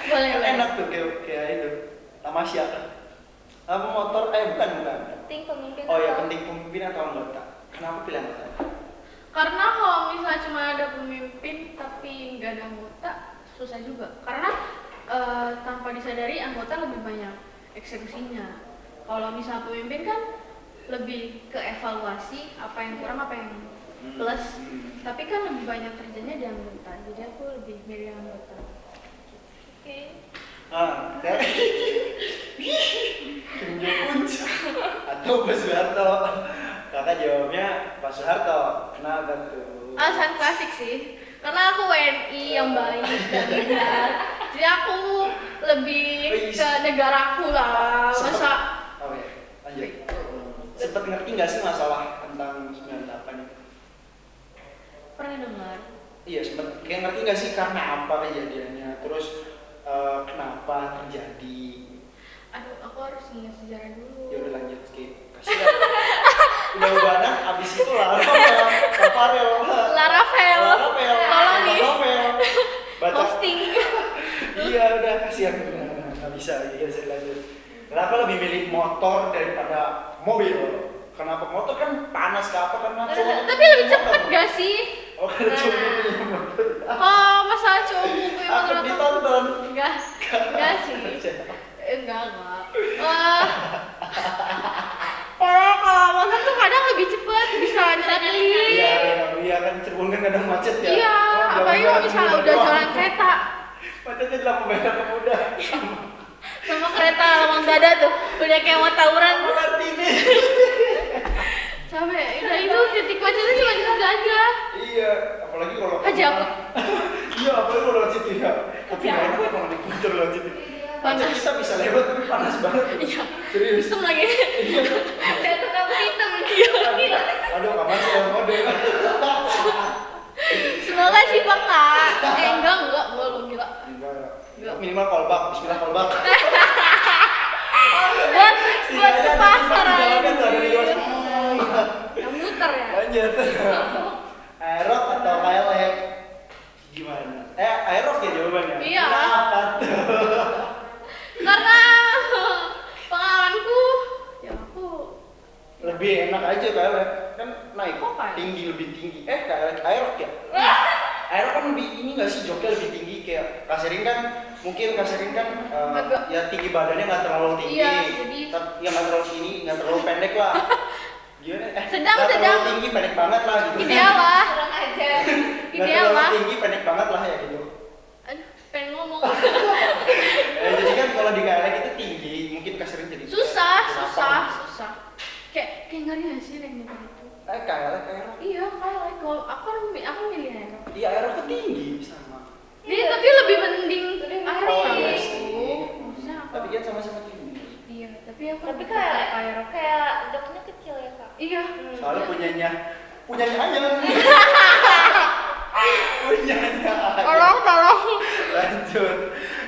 Boleh, Kan boleh. enak tuh kayak itu, tamasya. Apa motor? Bukan. Penting pemimpin. Oh ya, atau- penting pemimpin atau anggota. Kenapa pilih anggota? Karena kalau misalnya cuma ada pemimpin tapi nggak ada anggota, susah juga. Karena tanpa disadari anggota lebih banyak eksekusinya. Kalau misalnya pemimpin kan lebih ke evaluasi apa yang kurang, apa yang plus. Tapi kan lebih banyak kerjanya di anggota. Jadi aku lebih milih anggota. Oke. Ya. Kim Jong Un atau Pak Soeharto? Kakak jawabnya Pak Soeharto. Kenapa tuh? Alasan klasik sih, karena aku WNI yang baik dan benar. Jadi aku lebih ke negaraku lah. Masa Oke, lanjut. Sempet ngerti nggak sih masalah tentang 98 itu? pernah dengar? Iya, sempet kayak ngerti nggak sih karena apa kejadiannya? Terus kenapa terjadi? Aduh, aku harus ingat sejarah dulu. Ya udah lanjut skip. Kasihan. Udah udahan, abis itu lah. Rafael. Laravel. Tolong nih. Baca. Posting. Iya udah kasihan nggak bisa lanjut. Kenapa lebih milih motor daripada mobil? Kenapa motor kan panas ke apa karena cowok. Tapi lebih cepet gak sih? Oh karena cowok punya motor. Oh, masalah cowok punya Aku motor ditonton. Enggak sih. Enggak. Kalau motor tuh kadang lebih cepet, bisa dibeli. Iya kan Cirebon kan kadang macet ya. Iya, apalagi kalau misalnya udah jalan kereta. Macetnya di lampu merah pemuda. Sama kereta lawang dada tuh, udah kayak mau tawuran. Nanti nih. Capek, udah itu titik macetnya cuma di situ aja. Iya, apalagi kalau Aja aku. Iya, apalagi kalau lewat situ ya. Tapi nggak enak kalau diputar lewat situ. Macet kita bisa lewat tapi panas banget. Iya, Serius. Hitam lagi. Ada tukang hitam. Iya. Aduh, kapan sih yang mode? Semoga sih Pak Kak. Enggak lo gila. Enggak. Minimal callback, bismillah callback. Buat ke pasar aja. Yang Yang muter ya. lanjut. Aerok atau KLX? Gimana? Aerok ya jawabannya? Iya. Kenapa tuh? Karena pengalamanku ya aku Lebih enak aja KLX. Kan naik, Kok KLX? tinggi, lebih tinggi. KLX, Aerok ya? Aerok kan lebih, ini nggak sih, joknya lebih tinggi. Kayak Kaserin kan, mungkin Kaserin kan Agak. ya tinggi badannya nggak terlalu tinggi. Iya, jadi- Ya nggak terlalu tinggi, nggak terlalu pendek lah. Gimana? Sedang, nggak terlalu sedang. tinggi, pendek banget lah gitu. ideal lah. Kurang aja. Nggak Ideal terlalu lah. tinggi, pendek banget lah ya gitu. Aduh, pengen ngomong. Jadi kan kalau di KLX itu tinggi, mungkin Kaserin jadi Susah. Kayak ngeri gak sih naik motor itu? KLX, Aerok. Iya, kalau aku milih Aero. Iya, Aerok kan tinggi sama. Iya, tapi lebih mending Aero Oh, kali. iya sih. Maksudnya apa? Tapi kan sama-sama tinggi. Iya, tapi aku Tapi lebih kayak prefer Aero. kayak joknya kecil ya kak. Iya. Soalnya punyanya Anyan. punyanya Anyan. Tolong. Lanjut.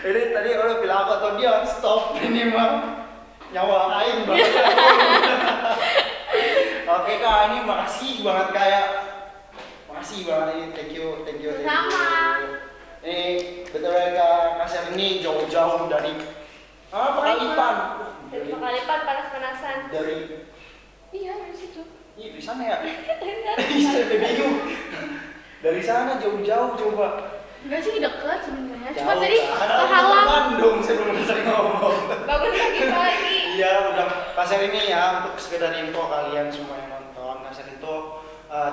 Ini tadi orang bilang apa atau dia stop ini mah nyawa aing banget. Oke Kak, ini makasih banget kayak makasih banget ini, thank you. Sama. Ini betul Kak Kasir ini jauh-jauh dari Pakalipan. Dari Pakalipan panas-panasan. Dari Iya, dari situ. di sana ya. Saya bingung. Dari sana jauh-jauh coba. Enggak sih deket sebenarnya. Cuma Jauh, tadi kan? kehalang. Bandung saya belum sering ngomong. Bagus lagi lagi. Iya, udah Kasir ini ya untuk sekedar info kalian semua yang nonton. Kasir itu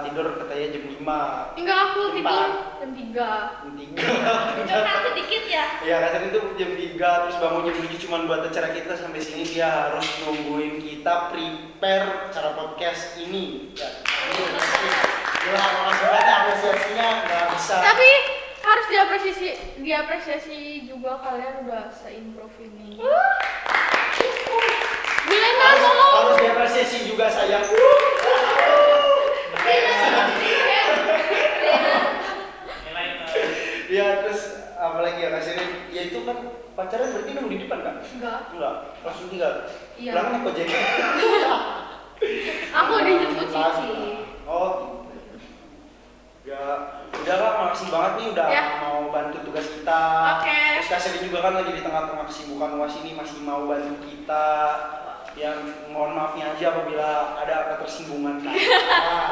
tidur katanya jam 5. Enggak, aku tidur Empat. jam 3. Itu kan sedikit ya. Iya, Kasir itu jam 3 terus bangun jam 7 cuma buat acara kita sampai sini dia harus nungguin kita prepare acara podcast ini. Ya, gila, makasih banyak apresiasinya nggak bisa. Tapi harus diapresiasi juga kalian udah se-improve ini. Gila nggak harus ngomong. diapresiasi juga sayang. Iya, terus apalagi ya Kasir? Ya itu kan pacaran berarti nunggu di depan kan? Enggak. Langsung tinggal. Iya. Pulang apa jadi? Aku dijemput Cici. Oh. Ya, udah lah, makasih banget nih udah Ya. mau bantu tugas kita. Oke. Terus Kasir juga kan lagi di tengah-tengah kesibukan UAS ini masih mau bantu kita. Yang mohon maafnya aja apabila ada ketersinggungan kata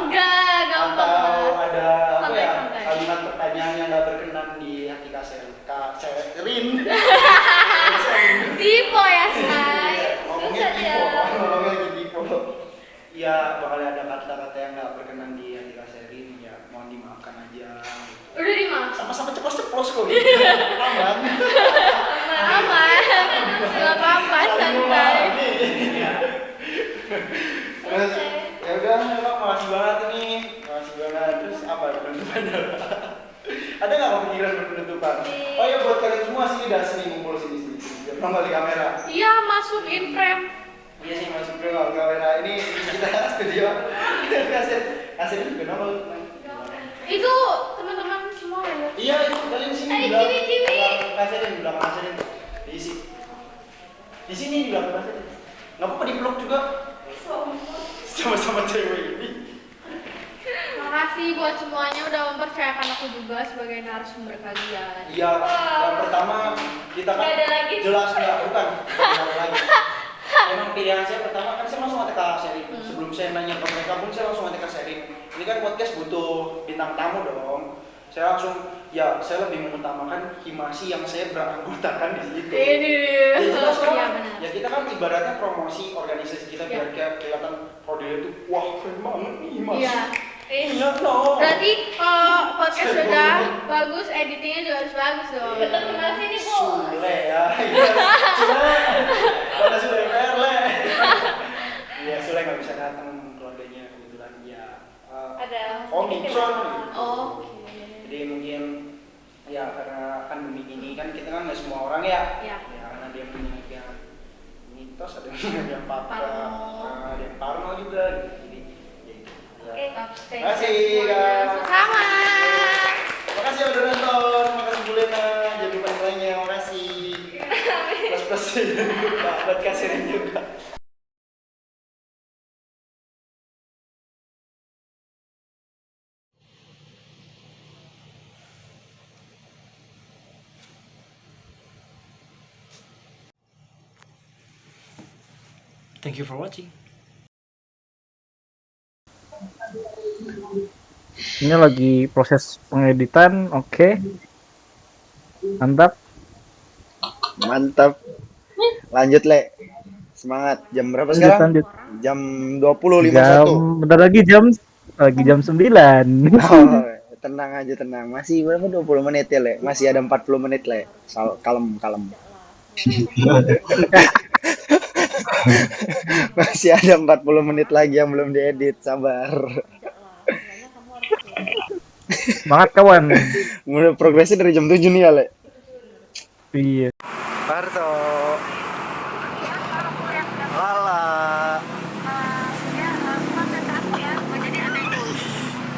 Enggak atau apa-apa. ada apa ya Santai-santai. kalimat pertanyaan yang nggak berkenan di hati Kaserin. Tipe ya, say. Ngomongnya Susah ya. tipe, ngomongnya lagi tipe. Ya bakal ada kata-kata yang nggak berkenan di hati Kaserin, ya mohon dimaafkan aja. Udah dimaaf. Sama-sama ceplos-ceplos kok gitu. Aman. Aman. Enggak apa-apa, santai. Terus ya udah, makasih banget nih. Makasih banget. Terus apa penutupannya? Ada nggak kepikiran penutupan? Oh ya buat kalian semua sini udah sini ngumpul sini. Biar nongol di kamera. Iya, masuk in frame. Iya sih masuk ke kamera ini kita studio. Kasih juga nongol. Itu teman-teman semua ya. Iya itu kalian sini Ayo, di belakang. Ciwi. Kasirin di belakang Kasirin. Diisi. Di sini di belakang Kasirin. Nggak apa-apa dipeluk juga. Sama-sama cewek ini. Makasih buat semuanya udah mempercayakan aku juga sebagai narasumber kalian. Iya, yang pertama kita kan Nggak ada lagi. jelas nggak bukan ada lagi. Emang pilihan saya pertama kan saya langsung ATK Serin. Sebelum saya nanya ke mereka pun saya langsung ATK Serin. Ini kan podcast butuh bintang tamu dong. Saya langsung ya saya lebih mengutamakan Himasi yang saya beranggotakan di situ. Ini. Ya jelas Iya lah. benar. Ya kita kan ibaratnya promosi organisasi kita biar Iya. kayak kelihatan prodi itu wah keren banget nih Himasi. Iya. Iya dong. Berarti kalau podcast sudah bagus, editingnya juga harus bagus dong. Betul kenal sini bu. Sule ya, iya Sule, mana Sule Perle? Iya Sule nggak bisa datang keluarganya kebetulan ya. Ada. Omikron. Oke. Jadi mungkin ya karena pandemi ini kan kita kan nggak semua orang ya. Iya. Ya karena dia punya yang ini mitos, ada yang fakta, ada yang parno juga. Jadi, ya itu. Oke. Terima kasih Kak. Sama. Terima kasih udah nonton. Terima kasih Bu Lena. Jadi lainnya. Terima kasih. Plus buat kasirin juga. Thank you for watching. Ini lagi proses pengeditan, oke. Mantap. Mantap. Lanjut, Le. Semangat. Jam berapa Lanjut, sekarang? lanjut. Jam Jam, 20.51. bentar lagi jam 9. Oh, tenang aja, tenang. Masih berapa 20 menit ya, Le? Masih ada 40 menit, Le. Kalem, kalem. Masih ada 40 menit lagi yang belum diedit. Sabar. Semangat kawan. Mulai progresnya dari jam 7 nih ya, Le. Iya. Parto. Lala.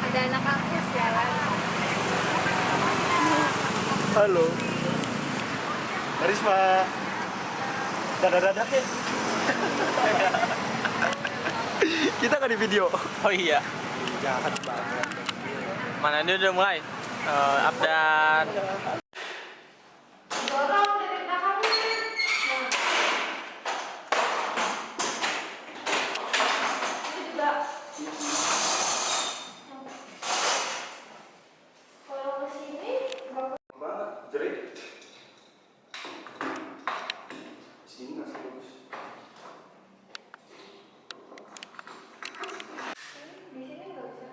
Ada anak kampus jalan. Halo. Karisma. Dadah-dadah ya. Kita kan di video. Oh iya, Jahat banget. mana dia udah mulai update. Dorong dari belakangnya. Ini juga. Kalau kesini Banget, jerit. Sini masih bagus. di sini nggak bisa.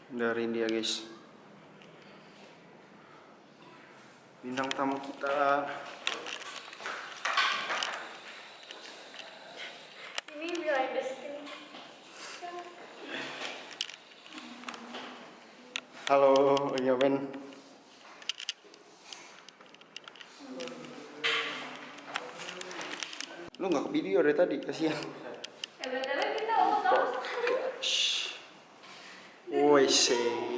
Dari India, guys. Bintang tamu kita. Ini behind the scene. Halo, iya Ben. Lu nggak ke video dari tadi, kasihan. Ya betul kita omong terus. Woi, sih.